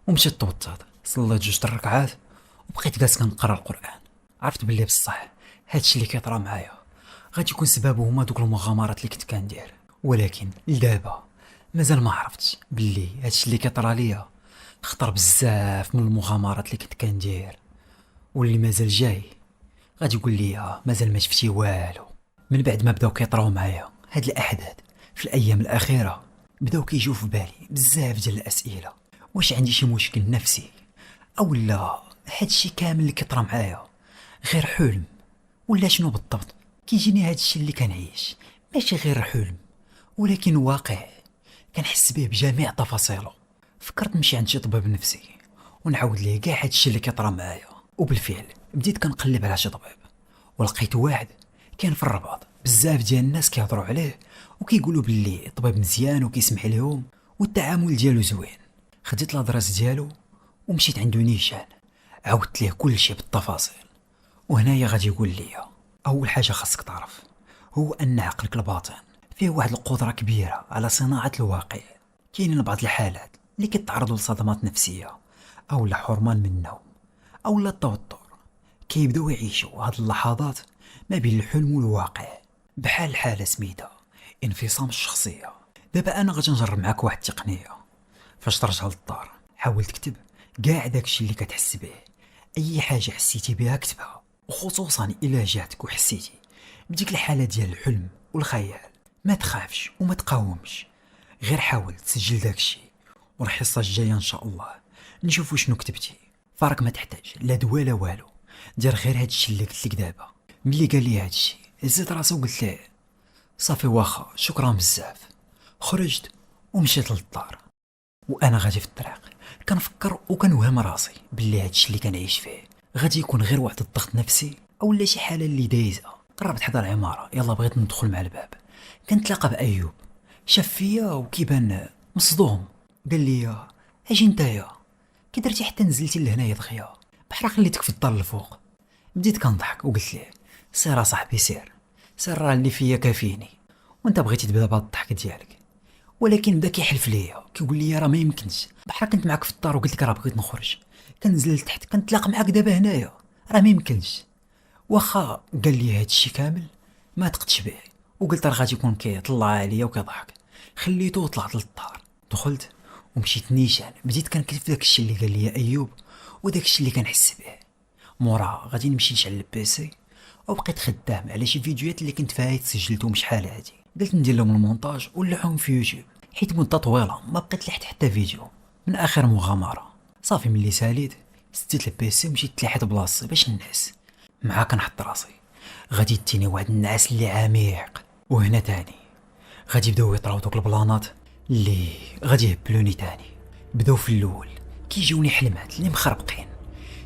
ومشيت توضيت صليت 2 الركعات وبقيت جالس كنقرا القران. عرفت بلي بصح هادشي اللي كيطرا معايا غادي يكون سببه هما دوك المغامرات اللي كنت كندير، ولكن لدابا مازال ما عرفتش بلي هادشي اللي كيطرا ليا خطر بزاف من المغامرات اللي كنت كندير، واللي مازال جاي غادي يقول لي مازال ما شفتي والو. من بعد ما بداو كيطراو معايا هاد الاحداث في الايام الاخيره بداو كيجيو في بالي بزاف ديال الاسئله. واش عندي شي مشكل نفسي او لا هادشي كامل اللي كيطرا معايا غير حلم ولا شنو بالضبط؟ كيجيني هادشي اللي كنعيش ماشي غير حلم ولكن واقع كنحس به بجميع تفاصيله. فكرت نمشي عند شي طبيب نفسي ونعاود ليه كاع هادشي اللي كيطرا معايا، وبالفعل بديت كنقلب على شي طبيب ولقيت واحد كان في الرباط. بزاف ديال الناس كيهضروا عليه وكيقولوا باللي طبيب مزيان وكيسمح لهم والتعامل ديالو زوين. خديت لادراس ديالو ومشيت عنده نيشان، عاودت ليه كل شيء بالتفاصيل. وهنايا غادي يقول لي اول حاجه خاصك تعرف هو ان عقلك الباطن فيه واحد القدره كبيره على صناعه الواقع. كاينين بعض الحالات اللي كيتعرضوا لصدمات نفسيه او لحرمان من النوم او لا التوتر، كيبداو يعيشوا هاد اللحظات ما بين الحلم والواقع، بحال حاله سميتها انفصام الشخصيه. دابا انا غادي نجرب معاك واحد التقنيه. فاش ترجع للدار حاول تكتب كاع داكشي اللي كتحس به، اي حاجه حسيتي بها كتبها، وخصوصا الا جاتك وحسيتي بديك الحاله ديال الحلم والخيال. ما تخافش وما تقاومش، غير حاول تسجل داكشي، والحصه الجايه ان شاء الله نشوفوا شنو كتبتي. فراك ما تحتاج لا دواء لا والو، دير غير هادشي اللي قلت لك دابا. ملي قال لي هادشي هزيت راسي وقلت له صافي واخا شكرا بزاف. خرجت ومشيت للدار، وانا غادي في الطريق كنفكر وكنوهم راسي باللي هادشي اللي كنعيش فيه غادي يكون غير واحد الضغط نفسي او لا شي حاله اللي دايزه. قربت حدا العماره، يلا بغيت ندخل مع الباب، كنتلاقى بايوب. شاف فيا وكيبان مصدوم، قال لي اجي نتايا كي درتي حتى نزلتي لهنايا دغيا، بحال خليتك في الدار الفوق. بديت كنضحك وقلت ليه سير صاحبي سير سير، راه اللي فيا كافيني، وانت بغيتي تبدا بهذا الضحك ديالك. ولكن بدا كيحلف ليا كيقول لي راه ما يمكنش، بحال كنت معاك في الدار وقلت لك راه بغيت نخرج كنزل لتحت كنتلاقى معاك دابا هنايا، راه ما يمكنش. واخا قال لي هادشي كامل ما تقتش به، وقلت راه غادي يكون كيطلع عليا وكيضحك. خليته وطلعت للدار. دخلت ومشيت نيشان، بديت كنكتب داكشي اللي قال لي ايوب وداكشي اللي كنحس به. مورا غادي نمشي نشعل البيسي، وبقيت خدام على شي فيديوهات اللي كنت فايت سجلتهم شحال هادي. قلت ندير لهم المونتاج ونلوحهم في يوتيوب، حيت مده طويله ما بقيت لحت حتى فيديو من اخر مغامره. صافي ملي ساليت سديت البيسي ومشيت تلحت بلاصتي باش ننعس. معا كنحط راسي غادي يديني واحد النعاس اللي عميق، وهنا تاني غادي يبداو يطراو دوك البلانات اللي غادي يهبلوني تاني. بداو في الاول كيجوني حلمات اللي مخربقين،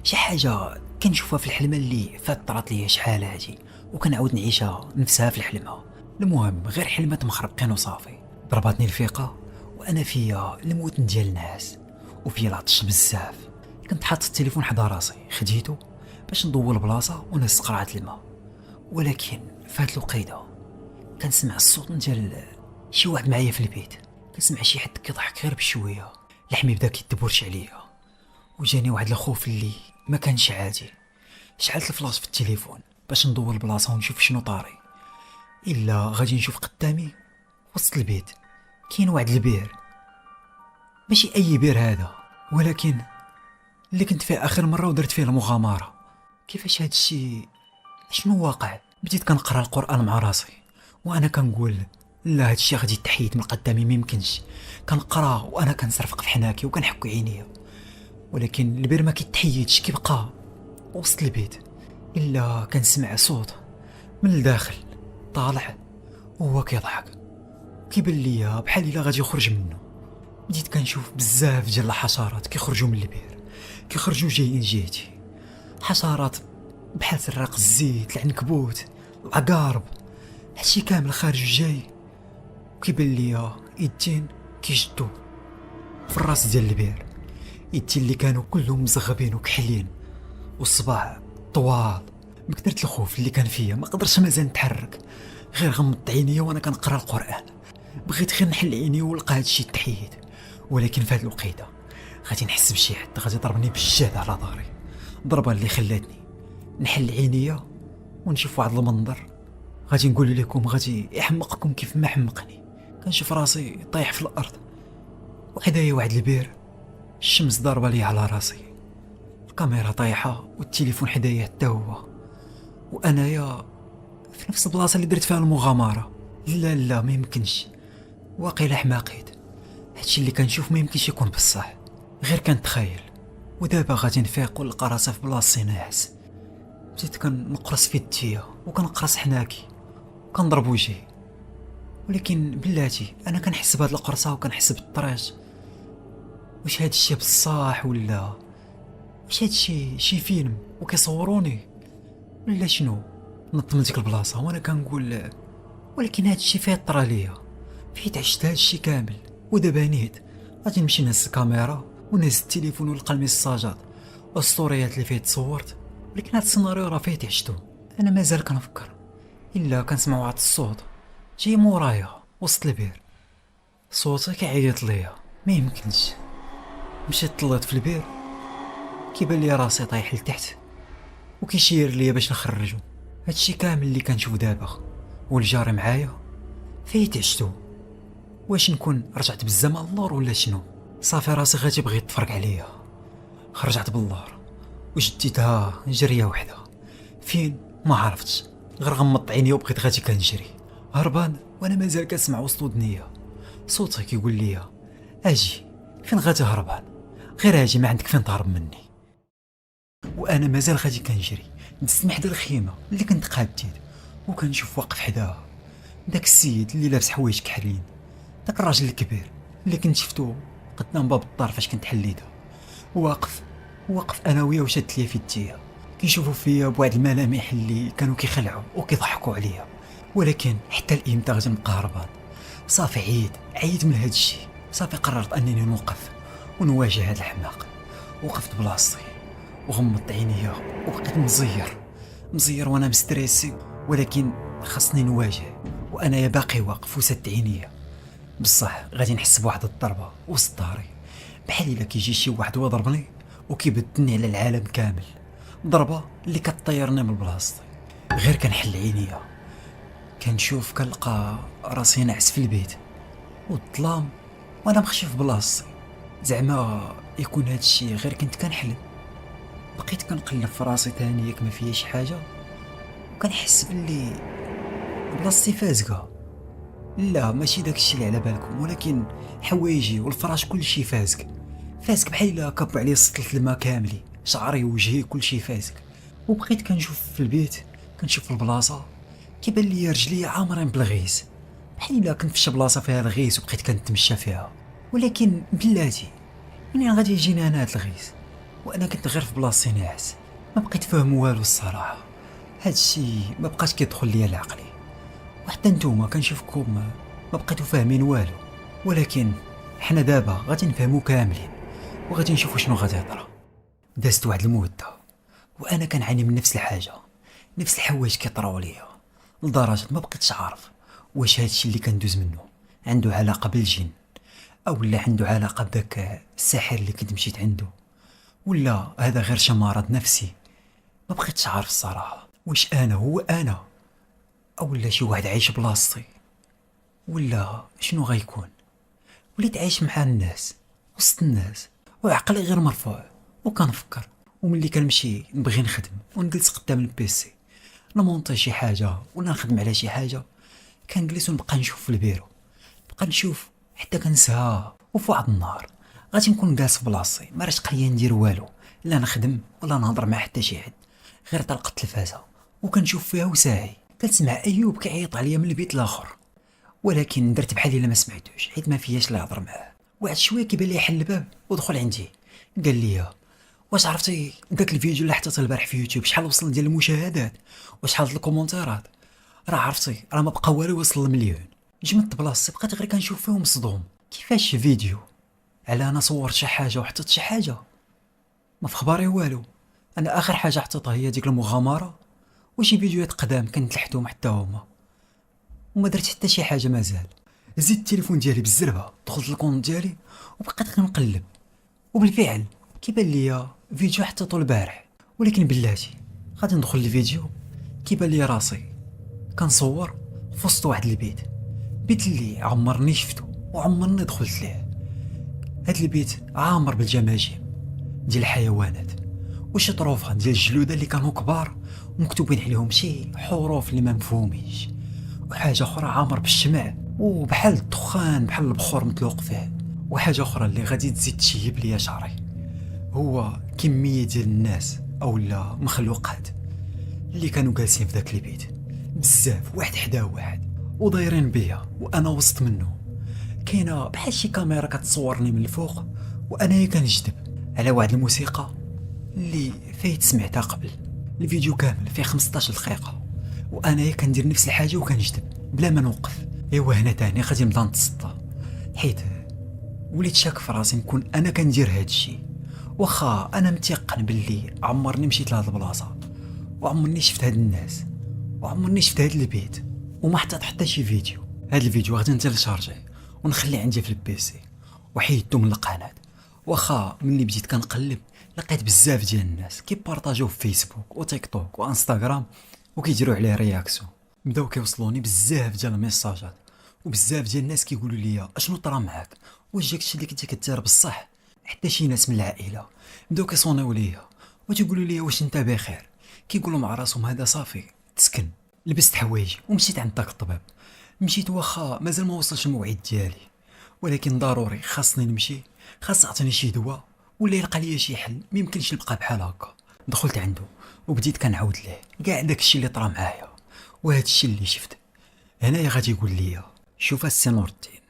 شي حاجه كنشوفها في الحلمه اللي فات طرات ليا شحال هادي وكنعاود نعيشها نفسها في الحلمه. المهم غير حلمات مخربقين وصافي. ضرباتني الفيقه وانا فيا الموت ديال الناس وفيا العطش بزاف. كنت حاط التليفون حدا راسي، خديته باش ندور البلاصه ونهز قرعه الماء، ولكن فهاد الوقيته كنسمع الصوت ديال شي واحد معايا في البيت. كنسمع شي حد كيضحك غير بشويه، لحمي بدا كيدبرش عليا وجاني واحد الخوف اللي ما كانش عادي. شعلت الفلاش في التليفون باش ندور البلاصه ونشوف شنو طاري. الا غادي نشوف قدامي وسط البيت كاين واحد البير، ماشي اي بير هذا، ولكن اللي كنت فيه اخر مره ودرت فيه المغامره. كيفاش هاد الشيء شنو واقع؟ بديت كنقرا القران مع راسي وانا كنقول لا هاد الشيء غادي يتحيد من قدامي، ما يمكنش. كنقرا وانا كنصرفق في حناكي وكنحك عينيا، ولكن البير ما كيتحيدش، كيبقى وسط البيت. الا كنسمع صوت من الداخل طالع وهو كيضحك، كيبان ليا بحال الا غادي يخرج منه. بديت كنشوف بزاف ديال الحشرات كيخرجوا من البير، كيخرجوا جايين جهتي. حشرات بحال سراق الزيت، العنكبوت، العقارب، هادشي كامل خارج جاي. وكيبان ليا يدين كيشدوا في الراس ديال البير، يدين اللي كانوا كلهم مزغبين وكحلين والصباع طوال. بكثرة الخوف اللي كان فيا ما قدرتش مازال نتحرك، غير غمضت عينيا وانا كنقرا القران. بغيت غير نحل عيني ونلقى هادشي التحييد، ولكن في هاد الوقيته غادي نحس بشي حد غادي يضربني بالجهد على ظهري، ضربه اللي خلاتني نحل عينيا ونشوف واحد المنظر غادي نقول لكم غادي يحمقكم كيف ما حمقني. كنشوف راسي طايح في الارض وحدايا واحد البير، الشمس ضاربه لي على راسي، الكاميرا طايحه والتليفون حدايا حتى هو، وانايا في نفس البلاصه اللي درت فيها المغامره. لا لا ما يمكنش، واقيلا حماقيت، هادشي اللي كنشوف ما يمكنش يكون بصح، غير كنتخيل. ودابا غادي نفيق ونلقى راسي في بلاصتي ناعس. بديت كنقرص في يديا وكنقرص حناكي وكنضرب وجهي، ولكن بلاتي انا كنحس بهاد القرصه وكنحس بالطريش. واش هاد الشيء بصح ولا واش هاد الشيء شي فيلم وكيصوروني ولا شنو؟ نط من ديك البلاصه وانا كنقول ولكن هاد الشيء فيه طرا ليا، فيه عشت هاد الشيء كامل. ودابا نيت غادي نمشي نهز الكاميرا ونهز التليفون ونلقى الميساجات والستوريات اللي فيه تصورت، ولكن هاد السيناريو راه فيه عشتو. انا مازال كنفكر الا كنسمع واحد الصوت جاي مورايا وسط البير. صوتي كيعيط ليا، ما يمكنش. مشيت طلعت في البير، كيبان لي راسي طايح لتحت وكيشير ليا باش نخرجو. هادشي كامل اللي كنشوف دابا والجاري معايا فايت عشتو. واش نكون رجعت بالزمن اللور ولا شنو؟ صافي راسي غادي بغي يتفرق عليا. خرجت باللور وجديتها جريه وحده، فين ما عرفتش، غير غمضت عيني وبقيت غادي كنجري هربان، وانا مازال كنسمع وسط ودنيا صوتي كيقول لي اجي. فين غادي هربان؟ غير اجي، ما عندك فين تهرب مني. وانا مازال غادي كنجري، دزت من حدا الخيمه اللي كنت قاديت وكنشوف واقف حداها داك السيد اللي لابس حوايج كحلين، داك الراجل الكبير اللي كنت شفتو قدام باب الدار فاش كنت حليتها. واقف انا وياه وشادت ليا في يديا، كيشوفوا فيا بواحد الملامح اللي كانوا كيخلعوا وكيضحكوا عليا. ولكن حتى لامتى غادي نبقى هربان؟ صافي عييت من هاد الشيء. صافي قررت انني نوقف ونواجه هاد الحماق. وقفت بلاصتي وغمضت عينيا وبقيت مزير وانا مستريسي، ولكن خاصني نواجه وانا باقي واقف وسد عينيا. بصح غادي نحس بواحد الضربه وسط داري، بحال الا كيجي شي واحد ويضربني وكيبدلني على العالم كامل، ضربه اللي كطيرني من بلاصتي. غير كنحل عينيا كنشوف كنلقى راسي ناعس في البيت والظلام وانا مخشي في بلاصتي. زعما يكون هادشي غير كنت كنحلم. بقيت كنقلب في راسي تاني ياك ما فيها شي حاجه، وكنحس باللي بلاصتي فازقه. لا ماشي داكشي اللي على بالكم، ولكن حوايجي والفراش كلشي فازق بحال الا كبوا عليه سطلة الماء كاملي، شعري وجهي كلشي فازق. وبقيت كنشوف في البيت، كنشوف في البلاصه كيبان لي رجلي عامرين بالغيس، بحال الا كنت في شي بلاصه فيها الغيس وبقيت كنتمشى فيها. ولكن بلاتي منين غادي يجيني انا هاد الغيس وانا كنت غير في بلاصتي ناعس؟ ما بقيت فاهم والو الصراحه. هادشي ما بقاش كيدخل ليا لعقلي، وحتى نتوما كنشوفكم ما بقيتو فاهمين والو. ولكن حنا دابا غادي نفهمو كاملين وغادي نشوفو شنو غادي يطرا. دازت واحد المده وانا كنعاني من نفس الحاجه، نفس الحوايج كيطراو ليا، لدرجه ما بقيتش عارف واش هادشي اللي كندوز منه عنده علاقه بالجن، او لا عنده علاقه بداك الساحر اللي كنت مشيت عنده، ولا هذا غير شي مرض نفسي. ما بقيتش عارف الصراحه واش انا هو انا، او لا شي واحد عايش بلاصتي، ولا شنو غيكون. وليت عايش مع الناس وسط الناس وعقلي غير مرفوع، وكنفكر وملي كنمشي نبغي نخدم ونجلس قدام البيسي نمونطي شي حاجه ولا نخدم على شي حاجه، كنجلس ونبقى نشوف في البيرو، نبقى نشوف حتى كنساها. وفي واحد النهار غادي نكون جالس في بلاصتي ما راه ليا ندير والو، لا نخدم ولا نهضر مع حتى شي حد، غير طلقت التلفازه وكنشوف فيها وساعي. كنسمع ايوب كيعيط عليا من البيت الاخر، ولكن درت بحال الا ما سمعتوش حيت ما فياش لا يهضر معاه. واحد شويه كيبان لي حل الباب ودخل عندي قال لي واش عرفتي داك الفيديو اللي حطيته البارح في يوتيوب شحال وصل ديال المشاهدات وشحال ديال الكومونتيرات؟ راه عرفتي راه ما بقى والو يوصل لمليون. جمدت بلاصتي بقيت غير كنشوف فيه ومصدوم، كيفاش فيديو على انا صورت شي حاجه وحطيت شي حاجه؟ ما في خباري والو. انا اخر حاجه حطيتها هي ديك المغامره وشي فيديوهات قدام كنت لحتهم حتى هما، وما درت حتى شي حاجه مازال. زدت التليفون ديالي بالزربه، دخلت الكونط ديالي وبقيت كنقلب، وبالفعل كيبان ليا فيديو حطيتو البارح. ولكن بلاتي غادي ندخل الفيديو كيبان لي راسي كنصور في وسط واحد البيت، بيت اللي عمرني شفتو وعمرني دخلت ليه. هاد البيت عامر بالجماجم ديال الحيوانات وشي طروفان ديال الجلوده اللي كانوا كبار ومكتوبين عليهم شي حروف اللي ما مفهوميش، وحاجه اخرى عامر بالشمع وبحال الدخان بحال البخور مطلوق فيه. وحاجه اخرى اللي غادي تزيد تشيب ليا شعري هو كميه ديال الناس او لا مخلوقات اللي كانوا جالسين في ذاك البيت، بزاف واحد حدا واحد ودايرين بيا وانا وسط منه. كاينه بحال شي كاميرا كتصورني من الفوق وانا كنجذب على واحد الموسيقى اللي فايت سمعتها قبل. الفيديو كامل فيه 15 دقيقه وانا كندير نفس الحاجه وكنجذب بلا ما نوقف. ايوا هنا تاني غادي نبدا نتصدى، حيت وليت شاك في راسي نكون انا كندير هاد الشيء، واخا انا متيقن باللي عمرني مشيت لهاد البلاصه وعمرني شفت هاد الناس وعمرني شفت هاد البيت وما حتى شي فيديو. هاد الفيديو غادي نتيليشارجيه ونخليه عندي في البيسي وحيدته من القناه. واخا ملي بديت كنقلب لقيت بزاف ديال الناس كيبارطاجيوه في فيسبوك وتيك توك وانستغرام وكيديروا عليه رياكسيون. بداو كيوصلوني بزاف ديال الميساجات وبزاف ديال الناس كيقولوا لي اشنو طرا معاك، واش جاك الشيء اللي كنتي كدير بصح. حتى شي ناس من العائله بداو كيصونيو ليا وتيقولوا لي واش انت بخير. كيقولوا مع راسهم هذا صافي تسكن. لبست حوايجي ومشيت عند داك الطبيب. مشيت واخا مازال ما وصلش الموعد ديالي، ولكن ضروري خاصني نمشي، خاص يعطيني شي دواء ولا يلقى لي شي حل. ما يمكنش نبقى بحال هكا. دخلت عنده وبديت كنعاود ليه كاع داكشي اللي طرا معايا وهذا الشيء اللي شفت. هنايا غادي يقول لي شوف السي نور الدين،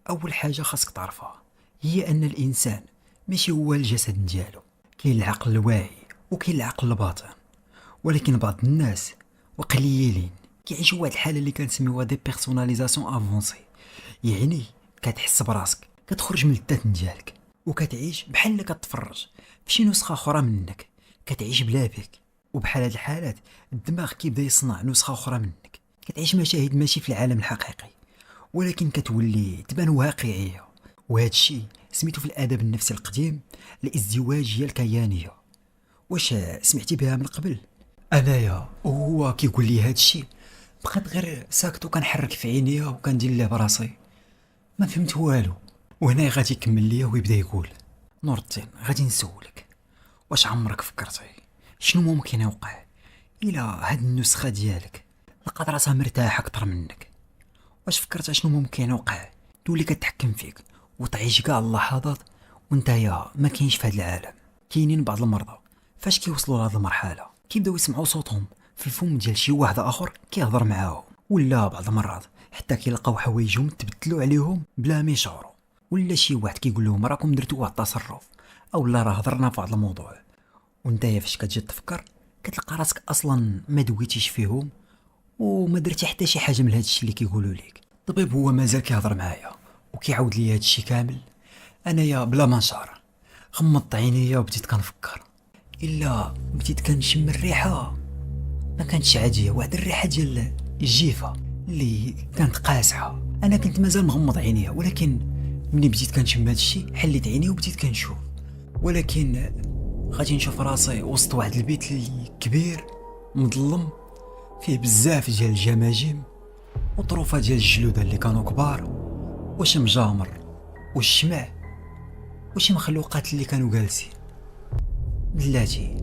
اول حاجه خاصك تعرفها هي ان الانسان ماشي هو الجسد ديالو. كاين العقل الواعي وكاين العقل الباطن، ولكن بعض الناس وقليلين كيعيشوا واحد الحاله اللي كنسميوها دي بيرسوناليزاسيون افونسي. يعني كتحس براسك كتخرج من الذات ديالك وكتعيش بحال اللي كتفرج في شي نسخه اخرى منك، كتعيش بلا بك. وبحال هاد الحالات الدماغ كيبدا يصنع نسخه اخرى منك، كتعيش مشاهد ماشي في العالم الحقيقي ولكن كتولي تبان واقعيه. وهذا الشيء سميتو في الادب النفسي القديم الازدواجيه الكيانيه. واش سمعتي بها من قبل؟ انايا وهو كيقول لي هذا الشيء بقيت غير ساكت وكنحرك في عينيا وكندير ليه براسي، ما فهمت والو. وهنا غادي يكمل ليا ويبدا يقول نور الدين غادي نسولك، واش عمرك فكرتي شنو ممكن يوقع الى هاد النسخه ديالك لقات راسها مرتاحه اكثر منك؟ واش فكرت شنو ممكن يوقع تولي كتحكم فيك وتعيش كاع اللحظات وانتيا ما كاينش في هاد العالم؟ كاينين بعض المرضى فاش كيوصلوا لهاد المرحله كيبداو يسمعوا صوتهم في الفم ديال شي واحد اخر كيهضر معاهم، ولا بعض المرات حتى كيلقاو حوايجهم تبدلوا عليهم بلا ما يشعروا، ولا شي واحد كيقول لهم راكم درتوا واحد التصرف او لا راه هضرنا في واحد الموضوع. وانتيا فاش كتجي تفكر كتلقى راسك اصلا ما دويتيش فيهم وما درتي حتى شي حاجه من هادشي اللي كيقولوا لك. الطبيب هو مازال كيهضر معايا وكيعاود لي هادشي كامل. انايا بلا ما نشعر غمضت عينيا وبديت كنفكر، الا بديت كنشم الريحه ما كانتش عاديه، واحد الريحه ديال الجيفه اللي كانت قاسحه. انا كنت مازال مغمض عينيا، ولكن ملي بديت كنشم هادشي حليت عيني وبديت كنشوف. ولكن غادي نشوف راسي وسط واحد البيت اللي كبير مظلم فيه بزاف ديال الجماجم وطروفه ديال الجلوده اللي كانوا كبار وشي مجامر والشمع وشي مخلوقات اللي كانوا جالسين. بلاتي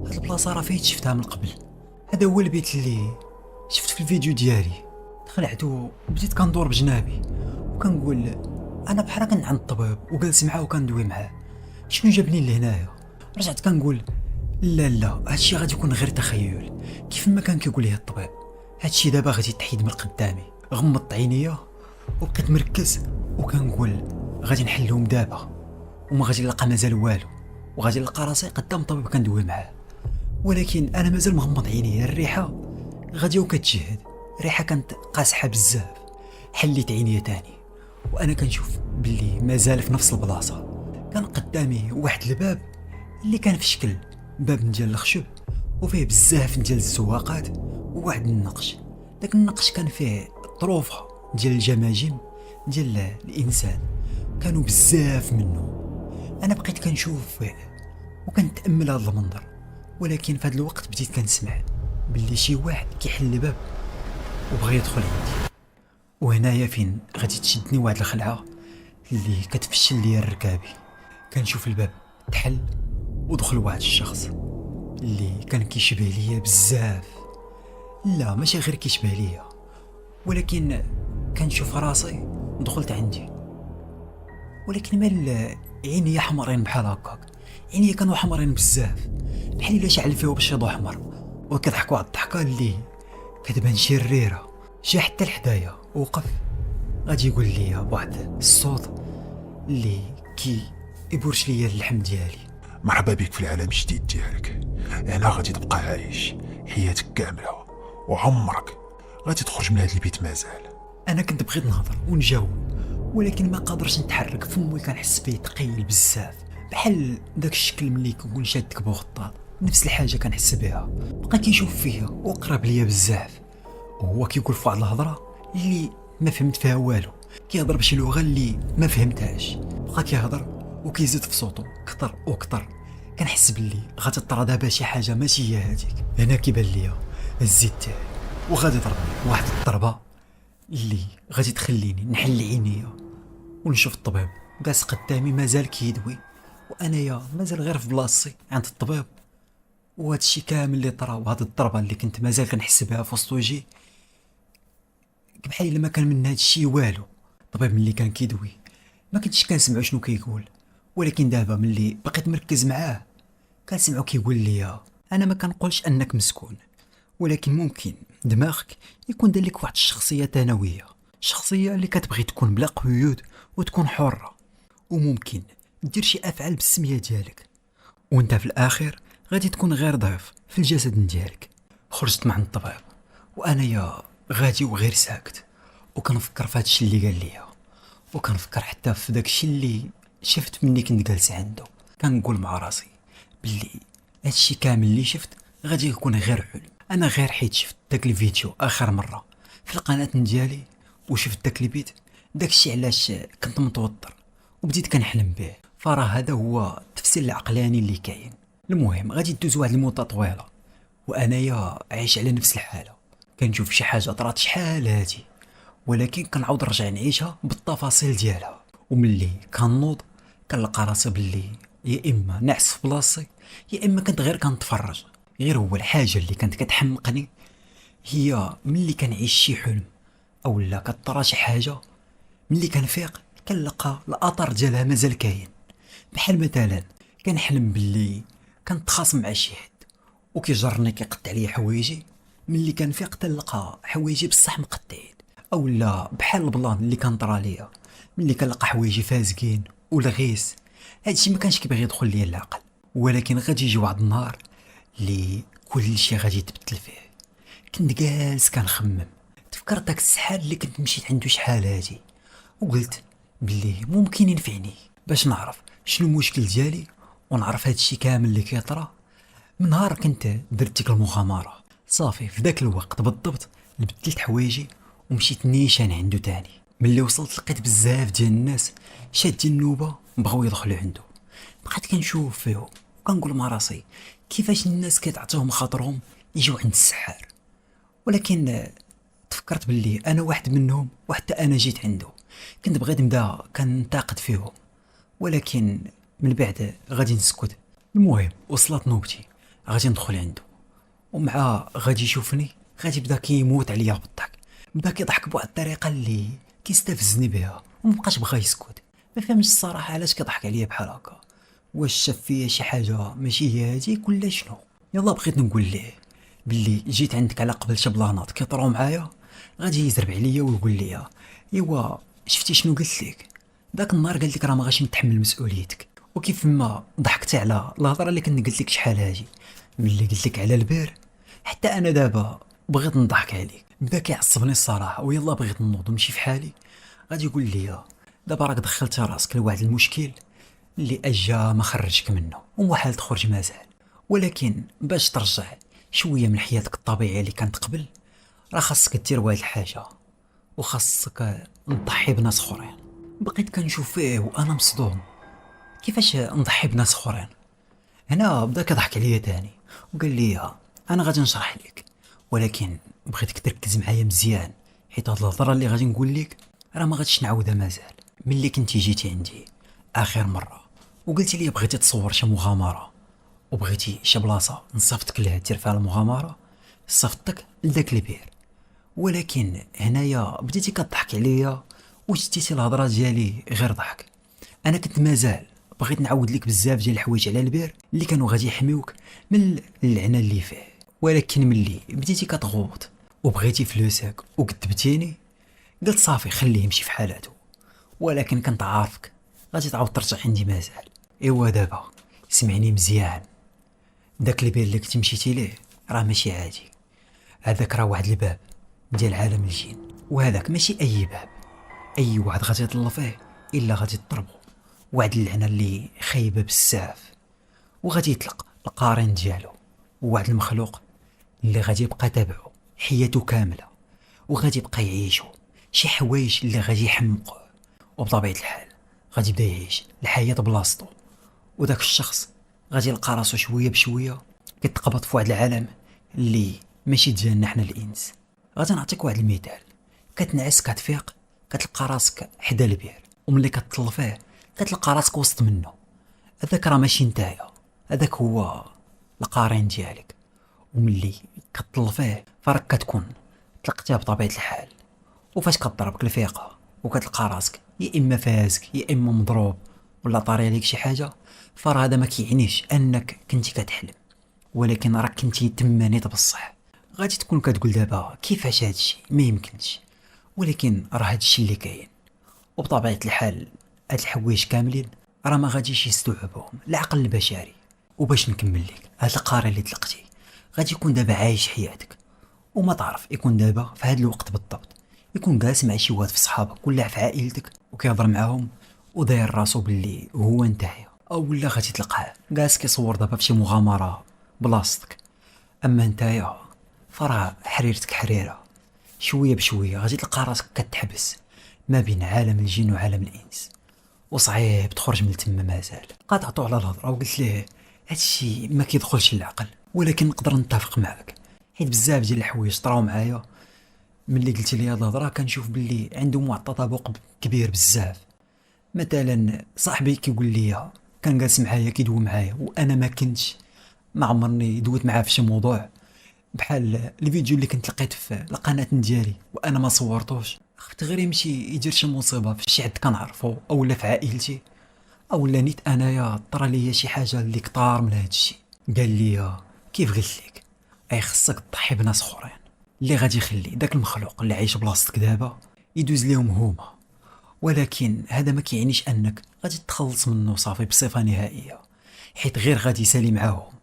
هاد البلاصه راه فايت شفتها من قبل. هذا هو البيت اللي شفت في الفيديو ديالي. دخلت وبديت كندور بجنابي وكنقول انا بحال كنت عند الطبيب وجالس معاه وكندوي معاه، شنو جابني لهنايا؟ رجعت كنقول لا هادشي غادي يكون غير تخيل كيف ما كان كيقول لي الطبيب. هادشي دابا غادي يتحيد من قدامي. غمضت عينيا وبقيت مركز وكنقول غادي نحلهم دابا وما غادي نلقى مازال والو، وغادي نلقى راسي قدام طبيب كندوي معاه. ولكن انا مازال مغمض عينيا. الريحه غاديه وكتجهد، الريحه كانت قاصحه بزاف. حليت عينيا تاني وانا كنشوف باللي مازال في نفس البلاصه. كان قدامي واحد الباب اللي كان في شكل باب ديال الخشب وفيه بزاف ديال الزواقات وواحد النقش. داك النقش كان فيه طروفه ديال الجماجم ديال الانسان، كانوا بزاف منه. انا بقيت كنشوف وكنتامل هذا المنظر، ولكن في هذا الوقت بديت كنسمع باللي شي واحد كيحل الباب وبغى يدخل عندي. وهنايا فين غادي تشدني واحد الخلعه اللي كتفشل ليا ركابي. كنشوف الباب تحل ودخل واحد الشخص اللي كان كيشبه ليا بزاف. لا ماشي غير كيشبه ليا، ولكن كنشوف راسي دخلت عندي. ولكن مال عيني حمرين بحال هكاك، عيني كانوا حمرين بزاف بحال الا شعل فيه بشي ضو احمر، وكضحك واحد الضحكه اللي كتبان شريره. جا حتى لحدايا وقف غادي يقول لي بواحد الصوت اللي يبرش ليا اللحم ديالي مرحبا بك في العالم الجديد ديالك. هنا غادي تبقى عايش حياتك كامله وعمرك غادي تخرج من هذا البيت مازال. انا كنت بغيت نهضر ونجاوب، ولكن ما قادرش نتحرك. فمي كنحس فيه ثقيل بزاف بحال داك الشكل ملي كيكون شادك بوخطاط. نفس الحاجه كنحس بها. بقى كيشوف فيا وقرب ليا بزاف، وهو كيقول فواحد الهضره اللي ما فهمت فيها والو، كيهضر بشي لغه اللي ما فهمتهاش. بقى كيهضر وكيزيد في صوتو كتر وكتر. كنحس باللي غادي طرا دابا شي حاجه ماشي هي هذيك. هنا كيبان ليا الزيت تاعي وغادي ضربني واحد الضربه اللي غادي تخليني نحل عينيا ونشوف الطبيب جالس قدامي مازال كيدوي، وانايا مازال غير في بلاصتي عند الطبيب. وهذا الشيء كامل اللي طرا وهاد الضربه اللي كنت مازال كنحس بها في وسط وجهي بحال الا ما كان من هاد الشيء والو. الطبيب ملي كان كيدوي ما كنتش كنسمعو شنو كيقول، ولكن دابا ملي بقيت مركز معاه كنسمعو كيقول لي انا ما كنقولش انك مسكون، ولكن ممكن دماغك يكون دار لك واحد الشخصيه ثانويه، شخصيه اللي كتبغي تكون بلا قيود وتكون حره، وممكن دير شي افعال بالسميه ديالك، وانت في الاخر غادي تكون غير ضيف في الجسد ديالك. خرجت مع الطبيب وانايا غادي وغير ساكت، وكنفكر في هادشي اللي قال لي، وكنفكر حتى في داكشي اللي شفت مني كنت جالس عنده. كنقول مع راسي باللي هادشي كامل اللي شفت غادي يكون غير حلم. انا غير حيت شفت داك الفيديو اخر مره في القناه ديالي وشفت داك البيت، داكشي علاش كنت متوتر وبديت كنحلم به. فراه هذا هو التفسير العقلاني اللي كاين. المهم غادي تدوز واحد المده طويله وانايا عايش على نفس الحاله، كنشوف شي حاجه طرات شحال هادي، ولكن كنعاود نرجع نعيشها بالتفاصيل ديالها. وملي كنوض كنلقى راسي باللي يا اما نعس في بلاصتي يا اما كنت غير كنتفرج. غير هو الحاجه اللي كانت كتحمقني هي ملي كنعيش شي حلم او لا كطرا شي حاجه، ملي كنفيق كنلقى الاثر ديالها مازال كاين. بحال مثلا كنحلم باللي كنتخاصم مع شي حد وكيجرني كيقطع لي حوايجي، ملي كنفيق تلقى حوايجي بصح مقطعين. او لا بحال البلان اللي كان طرا ليا ملي كنلقى حوايجي فازقين ولا غيس. هادشي ما كانش كيبغي يدخل ليا العقل، ولكن غادي يجي واحد النهار اللي كل شيء غادي يتبدل فيه. كنت جالس كنخمم، تفكرت داك السحاب اللي كنت مشيت عنده شحال هادي، وقلت باللي ممكن ينفعني باش نعرف شنو المشكل ديالي ونعرف هادشي كامل اللي كيطرا. من نهار كنت درت ديك المغامره صافي في داك الوقت بالضبط بدلت حوايجي ومشيت نيشان عنده تاني. ملي وصلت لقيت بزاف ديال الناس شادين النوبه بغاو يدخلوا عنده. بقيت كنشوف فيهم وكنقول مع راسي كيفاش الناس كيتعطيهم خاطرهم يجيو عند السحار. ولكن تفكرت باللي انا واحد منهم وحتى انا جيت عنده، كنت بغيت نبدا كنتاقد فيهم، ولكن من بعد غادي نسكت. المهم وصلت نوبتي غادي ندخل عنده، ومع غادي يشوفني غادي يبدا كيموت عليا بالضحك. بدا كيضحك بواحد الطريقه اللي كيستفزني بها ومبقاش بغا يسكت. ما فهمتش الصراحه علاش كيضحك عليا بحال هكا، واش شاف فيا شي حاجه ماشي هي هذيك ولا شنو. يلا بغيت نقول ليه باللي جيت عندك على قبل شي بلانات كيطرو معايا، غادي يزرب عليا ويقول لي ايوا شفتي شنو قلت لك داك النهار، قال لك راه ما غاش نتحمل مسؤوليتك. وكيف ما ضحكتي على الهضره اللي كنت قلت لك شحال هاجي ملي قلت لك على البير، حتى انا دابا بغيت نضحك عليك. بدا كيعصبني الصراحه، ويلا بغيت نوض ونمشي في حالي. غادي يقول لي دابا راك دخلتي راسك لواحد المشكل اللي اجا ما خرجك منه ومحال تخرج مازال، ولكن باش ترجع شويه من حياتك الطبيعيه اللي كانت قبل راه خاصك دير واحد الحاجه، وخاصك نضحي بناس اخرين. بقيت كنشوف فيه وانا مصدوم، كيفاش نضحي بناس اخرين؟ هنا بدا كيضحك عليا تاني وقال لي انا غادي نشرح لك، ولكن بغيتك تركز معايا مزيان، حيت هاد الهضره اللي غادي نقول لك راه ما غاديش نعاودها مازال. ملي كنتي جيتي عندي اخر مره وقلتي لي بغيتي تصور شي مغامره وبغيتي شي بلاصه نصيفطك لها دير فيها المغامره، صيفطتك لذاك البير. ولكن هنايا بديتي كضحك عليا وشتيتي الهضره ديالي غير ضحك. انا كنت مازال بغيت نعاود لك بزاف ديال الحوايج على البير اللي كانوا غادي يحميوك من اللعنه اللي فيه، ولكن ملي بديتي كتغوط وبغيتي فلوسك وكذبتيني قلت صافي خليه يمشي في حالته. ولكن كنت عارفك غادي تعاود ترجع عندي مازال. ايوا دابا سمعني مزيان، داك البير اللي كنت مشيتي ليه راه ماشي عادي، هذاك راه واحد الباب ديال عالم الجن، وهذاك ماشي اي باب اي واحد غادي يطل فيه الا غادي تضربو واحد اللعنه اللي خايبه بزاف، وغادي يطلق القارين ديالو هو واحد المخلوق اللي غادي يبقى تابعو حياته كامله، وغادي يبقى يعيشو شي حوايج اللي غادي يحمقوه، وبطبيعه الحال غادي يبدا يعيش الحياه بلاصتو. وداك الشخص غادي يلقى راسو شويه بشويه كيتقبض في واحد العالم اللي ماشي ديالنا حنا الانس. غادي نعطيك واحد المثال. كتنعس كتفيق كتلقى راسك حدا البير، وملي كتطل فيه كتلقى راسك وسط منه. هذاك راه ماشي نتايا، هذاك هو القارين ديالك. وملي كتطل فيه فراك كتكون طلقتيه بطبيعه الحال، وفاش كضربك الفيقه وكتلقى راسك يا اما فازك يا اما مضروب ولا طاري عليك شي حاجه، فراه هذا ما كيعنيش انك كنتي كتحلم، ولكن راك كنتي تمانيت بصح. غادي تكون كتقول دابا كيفاش هادشي ما يمكنش، ولكن راه هادشي اللي كاين. وبطبيعه الحال هاد الحوايج كاملين راه ما غاديش يستوعبهم العقل البشري. وباش نكمل لك، هاد القاري اللي طلقتي غادي يكون دابا عايش حياتك، وما تعرف يكون دابا في هاد الوقت بالضبط يكون جالس مع شي واد في صحابك ولا في عائلتك وكيهضر معاهم وداير راسو باللي هو نتايا، او ولا غادي تلقاه جالس كيصور دابا فشي مغامره بلاصتك. اما نتايا فراه حريرتك حريره، شويه بشويه غادي تلقى راسك كتحبس ما بين عالم الجن وعالم الانس، وصعيب تخرج من تما. مازال قاطعتو على الهضره وقلت ليه هادشي ما كيدخلش للعقل، ولكن نقدر نتفق معك حيت بزاف ديال الحوايج طراو معايا ملي قلتي لي هاد الهضره. كنشوف باللي عندهم واحد التطابق كبير بزاف. مثلا صاحبي كيقول لي كان جالس معايا كيدوي معايا وانا ما كنتش، ما عمرني دويت معاه في شي موضوع بحال الفيديو اللي كنت لقيت في القناه ديالي وانا ما صورتوش. خفت غير يمشي يدير شي مصيبه في شي حد كنعرفو او لا في عائلتي، او لا نيت انايا طرا ليا شي حاجه اللي كثار من هادشي. قال لي كيف قلت لك اي خصك تضحي بناس اخرين اللي غادي يخلي داك المخلوق اللي عايش بلاصتك دابا يدوز ليهم هما، ولكن هذا ما كيعنيش انك غادي تخلص منه صافي بصفه نهائيه، حيت غير غادي يسالي معاهم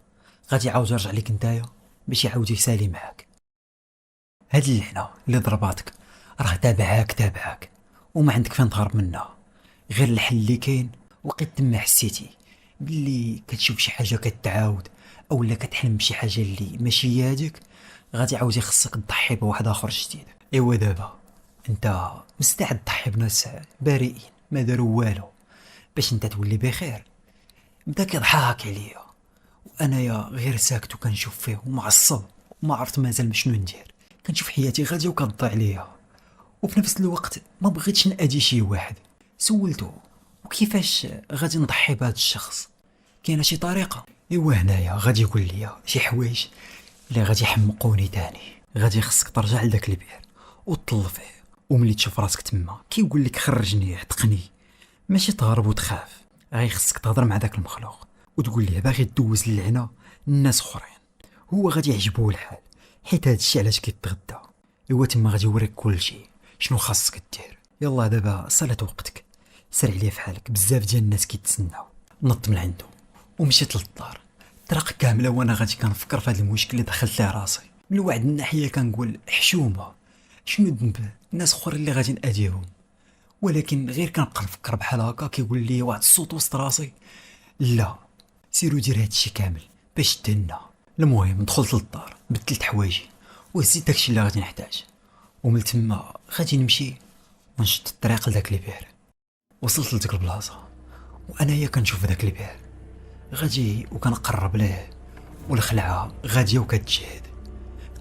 غادي يعاود يرجع لك نتايا باش يعاود يسالي معاك. هاد اللعنه اللي ضرباتك راه تابعاك وما عندك فين تهرب منها. غير الحل اللي كاين وقت تما حسيتي باللي كتشوف شي حاجه كتعاود او لا كتحلم بشي حاجه اللي ماشي هي هاديك، غادي عاودي خصك تضحي بواحد اخر جديد. ايوا دابا انت مستعد تضحي بناس بريئين ما داروا والو باش انت تولي بخير. بدا كيضحك عليا وانايا غير ساكت وكنشوف فيه ومعصب وما عرفت مازال شنو ندير. كنشوف حياتي غاديه وكتضيع عليا، وفي نفس الوقت ما بغيتش نأذي شي واحد. سولتو وكيفاش غادي نضحي بهذا الشخص، كاينه شي طريقه؟ ايوا هنايا غادي يقول لي شي حوايج اللي غادي يحمقوني تاني. غادي خصك ترجع لذاك البير وتطل فيه، وملي تشوف راسك تما كيقول لك خرجني عتقني، ماشي تهرب وتخاف. غير خصك تهضر مع داك المخلوق وتقول ليه باغي دوز اللعنه الناس اخرين، هو غادي يعجبو الحال حيت هادشي علاش كيتغدى. ايوا تما غادي يوريك كلشي شنو خاصك دير. يلا دابا صلات وقتك، سير عليا فحالك بزاف ديال الناس كيتسناو. نط من عنده ومشيت للدار. الطريق كامله وانا غادي كنفكر في هذا المشكل اللي دخلت ليه راسي. من واحد الناحيه كنقول حشومه، شنو ذنب الناس اخرين اللي غادي نأذيهم، ولكن غير كنبقى نفكر بحال هكا كيقول لي واحد الصوت وسط راسي لا سيرو دير هادشي كامل باش تهنا. المهم دخلت للدار بدلت حوايجي وهزيت داكشي اللي غادي نحتاج، ومن تما غادي نمشي ونشد الطريق لذاك البير. وصلت لديك البلاصه وانايا كنشوف داك البير غادي وكنقرب ليه، والخلعه غاديه وكتجهد،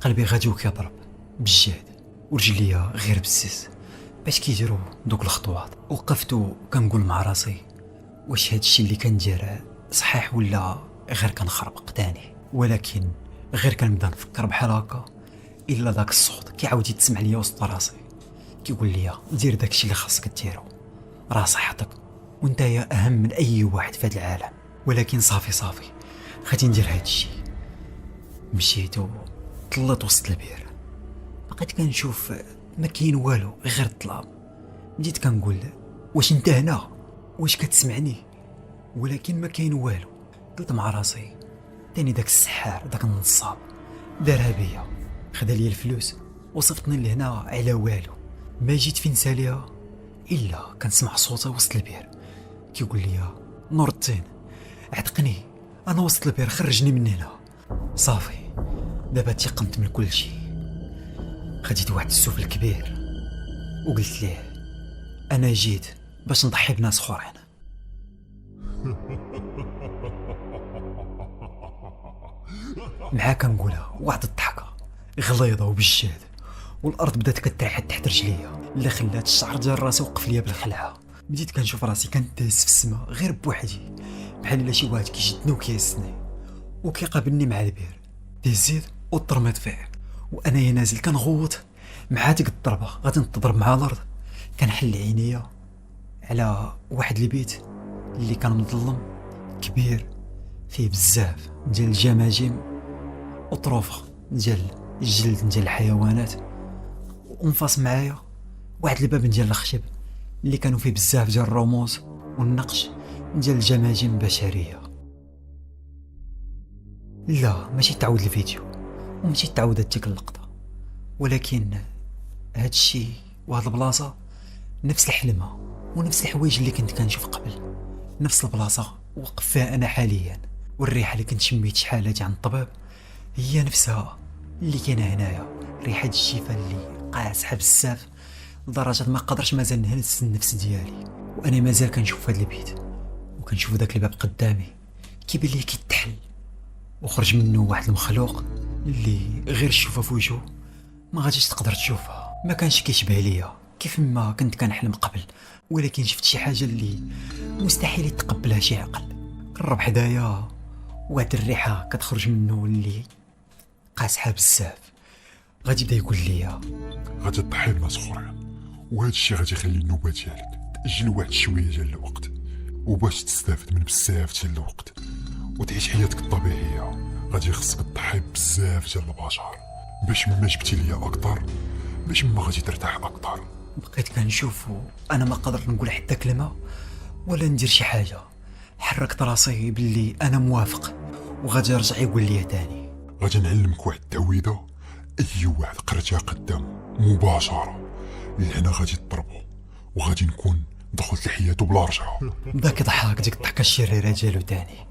قلبي غادي وكيضرب بالجهد، ورجليا غير بسيس باش كيجرو دوك الخطوات. وقفت وكنقول مع راسي واش هادشي اللي كندير صحيح ولا غير كنخربق تاني. ولكن غير كنبدا نفكر بحال هكا الا داك الصوت كيعاود يتسمع ليا وسط راسي كيقول لي دير داكشي اللي خاصك ديرو، راه صحتك وانتيا اهم من اي واحد في هذا العالم. ولكن صافي غادي ندير هادشي. مشيت وطلعت وسط البير، بقيت كنشوف ما كاين والو غير الظلام. بديت كنقول واش انت هنا، واش كتسمعني؟ ولكن ما كاين والو. قلت مع راسي تاني داك السحار داك النصاب دارها بيا، خدا لي الفلوس وصفتني لهنا على والو. ما جيت فين ساليها الا كنسمع صوته وسط البير كيقول لي نور الدين عتقني انا وسط البير، خرجني من هنا. صافي دابا تيقنت من كل شيء. خديت واحد السوفل كبير وقلت ليه انا جيت باش نضحي بناس اخرين. معاك كنقولها واحد الضحكه غليظه وبالجاد، والارض بدات كتريح تحت رجليا اللي خلات الشعر ديال راسي وقف ليا بالخلعه. بديت كنشوف راسي كنتهز في السما غير بوحدي، بحال الا شي واحد كيشدني وكيسني وكيقابلني مع البير. تهزيت وطرميت فيه، وانا نازل كنغوت مع ديك الضربه غادي نتضرب مع الارض. كنحل عينيا على واحد البيت اللي كان مظلم كبير، فيه بزاف ديال الجماجم وطروفه ديال الجلد ديال الحيوانات، وانفاس معايا واحد الباب ديال الخشب اللي كانوا فيه بزاف ديال الرموز والنقش ديال الجماجم البشريه. لا ماشي تعاود الفيديو وماشي تعاودت ديك اللقطه، ولكن هاد الشيء وهاد البلاصه نفس الحلمه ونفس الحوايج اللي كنت كنشوف قبل، نفس البلاصه وقف فيها انا حاليا. والريحه اللي كنت شميت شحال هادي عن الطباب هي نفسها اللي كاينه هنايا، ريحه الشفا اللي قاصحه بزاف لدرجه ما قدرش مازال نهز النفس ديالي. وانا مازال كنشوف هاد البيت وكنشوف داك الباب قدامي كيبان لي كيتحل وخرج منه واحد المخلوق اللي غير تشوفها في وجهه ما غاديش تقدر تشوفها. ما كانش كيشبه ليا كيف ما كنت كنحلم قبل، ولكن شفت شي حاجه اللي مستحيل يتقبلها شي عقل. قرب حدايا واحد الريحه كتخرج منه اللي قاصحه بزاف. غادي يبدا يقول لي غادي تضحي بناس اخرين، وهذا الشيء غادي يخلي النوبه ديالك تاجل واحد شويه ديال الوقت، وباش تستافد من بزاف ديال الوقت وتعيش حياتك الطبيعيه غادي خصك تضحي بزاف ديال البشر باش ما جبتي ليا اكثر، باش ما غادي ترتاح اكثر. بقيت كنشوف انا ما قادر نقول حتى كلمه ولا ندير شي حاجه. حركت راسي باللي انا موافق وغادي يرجع يقول لي تاني. غادي نعلمك واحد التعويذه، اي واحد قرتها قدام مباشره لهنا غادي تضربو وغادي نكون دخلت لحياته بلا رجعه. بدا كيضحك ديك الضحكه الشريره ديالو تاني،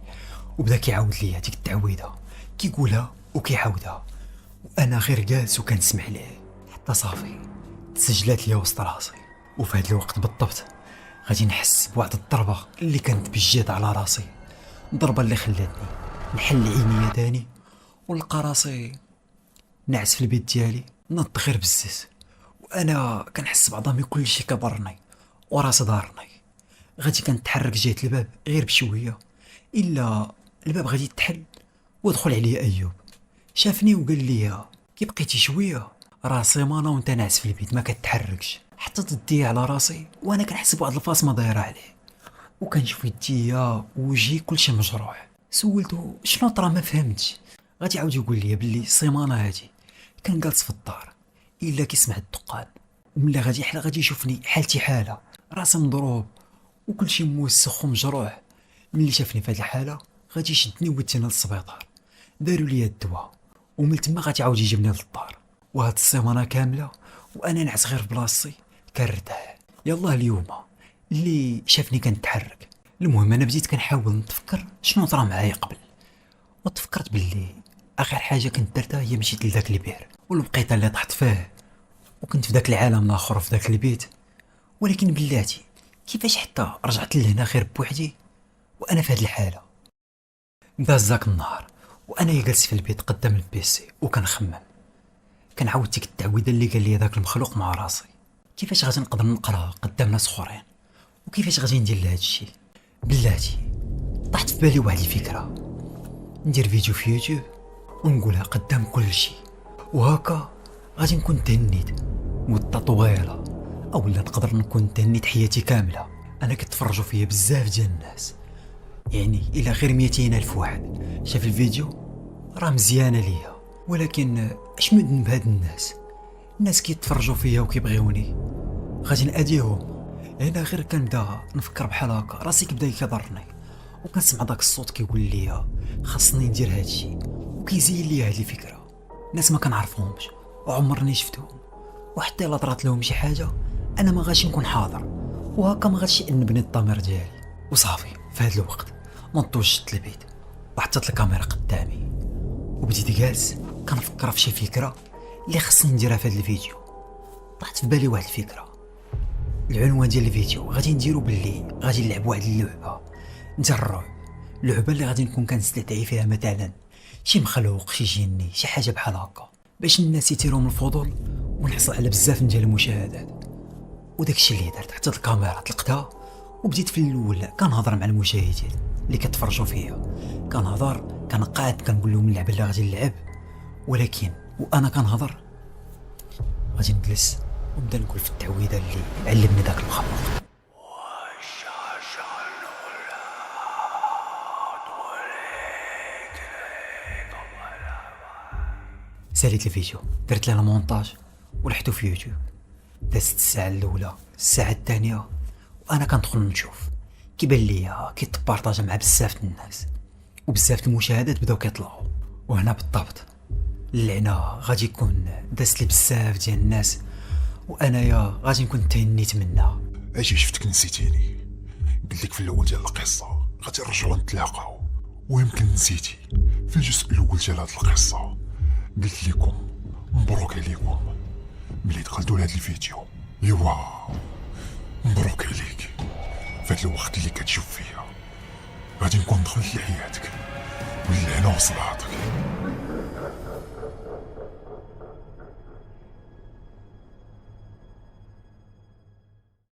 وبدا كيعاود ليا ديك التعويذه كيقولها وكيعاودها، وانا غير جالس وكنسمع ليه حتى صافي تسجلات ليا وسط راسي. وفي هاد الوقت بالضبط غادي نحس بواحد الضربه اللي كانت بالجد على راسي، الضربه اللي خلاتني نحل عينيا تاني ولقى راسي ناعس في البيت ديالي نط غير بالزيت. وانا كنحس بعظامي كل شيء كبرني وراسي دارني. غادي كنتحرك جهه الباب غير بشويه الا الباب غادي يتحل ودخل عليا ايوب. شافني وقال لي كي بقيتي شويه راه سيمانه وانت ناعس في البيت ما كتحركش. حطيت يدي على راسي وانا كنحس بواحد الفاصمه دايره عليه، وكنشوف يديا وجهي كلشي مجروح. سولته شنو طرا ما فهمتش. غادي يعاود يقول لي باللي السيمانه هادي كان جالس في الدار الا كيسمع الدقان، ملي غادي يحل غادي يشوفني حالتي حاله، راسي مضروب وكلشي موسخ ومجروح. ملي شافني في هاد الحاله غادي يشدني ويديني للسبيطار، داروا لي الدواء ومن تما غادي يعاود يجيبني للدار. وهاد السيمانه كامله وانا نعس غير في بلاصتي كنرتاح. يلاه اليوم اللي شافني كنتحرك. المهم انا بديت كنحاول نتفكر شنو طرا معايا قبل، وتفكرت باللي اخر حاجه كنت درتها هي مشيت لذاك البير والبقيته اللي طحت فيه، وكنت في ذاك العالم الاخر في ذاك البيت. ولكن بلاتي كيفاش حتى رجعت لهنا غير بوحدي وانا في هاد الحاله؟ داز ذاك النهار وانا جالس في البيت قدام البيسي وكنخمم، كنعاود ديك التعويذه اللي قال لي ذاك المخلوق مع راسي. كيفاش غادي نقدر نقراها قدام ناس اخرين وكيفاش غادي ندير لهاد الشيء؟ بلاتي طاحت في بالي واحد الفكره، ندير فيديو في يوتيوب ونقولها قدام كل شيء، وهكا غادي نكون تهنيت مده طويله، اولا نقدر نكون تهنيت حياتي كامله. انا كتفرجوا فيا بزاف ديال الناس، يعني الى غير 200 الف واحد شاف الفيديو راه مزيانه ليا. ولكن اش من ذنب هاد الناس كيتفرجوا فيا وكيبغيوني غادي ناديهم. هنا غير كنبدا نفكر بحال هكا راسي كيبدا يضرني، وكنسمع داك الصوت كيقول لي خاصني ندير هادشي وكيزين لي هاد الفكره. ناس ما كنعرفهمش وعمرني شفتهم، وحتى الا طرات لهم شي حاجه انا ما غاديش نكون حاضر، وهكا ما غاديش يأنبني الضمير ديالي. وصافي في هاد الوقت نضت وجدت البيت وحطيت الكاميرا قدامي وبديت جالس كنفكر في شي فكره اللي خصني نديرها في هذا الفيديو. طلعت في بالي واحد الفكره. العنوان ديال الفيديو غادي نديرو باللي غادي نلعب واحد اللعبه نتا الرعب، اللعبه اللي غادي نكون كنستدعي فيها مثلا شي مخلوق شي جني شي حاجه بحال هكا باش الناس يثيروا من الفضول ونحصل على بزاف ديال المشاهدات. وداكشي اللي درت، حطيت الكاميرا طلقتها وبديت في الاول كنهضر مع المشاهدين اللي كتفرجوا فيا، كنهضر كنقعد كنقول لهم اللعبه اللي غادي نلعب، ولكن وانا كنهضر غادي نجلس ونبدا نقول في التعويذه اللي علمني داك المخلوق. ساليت الفيديو، درت له المونتاج ولحتو في يوتيوب. دازت الساعه الاولى الساعه الثانيه وانا كندخل نشوف كيبان ليا كيتبارطاجا مع بزاف د الناس وبزاف د المشاهدات بداو كيطلعوا. وهنا بالضبط اللعنه غادي يكون دازت لي بزاف ديال الناس وانايا غادي نكون تهنيت منها. اجي شفتك نسيتيني، قلت لك في الاول ديال القصه غادي نرجعوا نتلاقاو، ويمكن نسيتي في الجزء الاول ديال هاد القصه قلت لكم مبروك عليكم ملي دخلتوا لهاد الفيديو. ايوا مبروك عليك، في هاد الوقت اللي كتشوف فيها غادي نكون دخلت لحياتك واللعنه وصلاتك.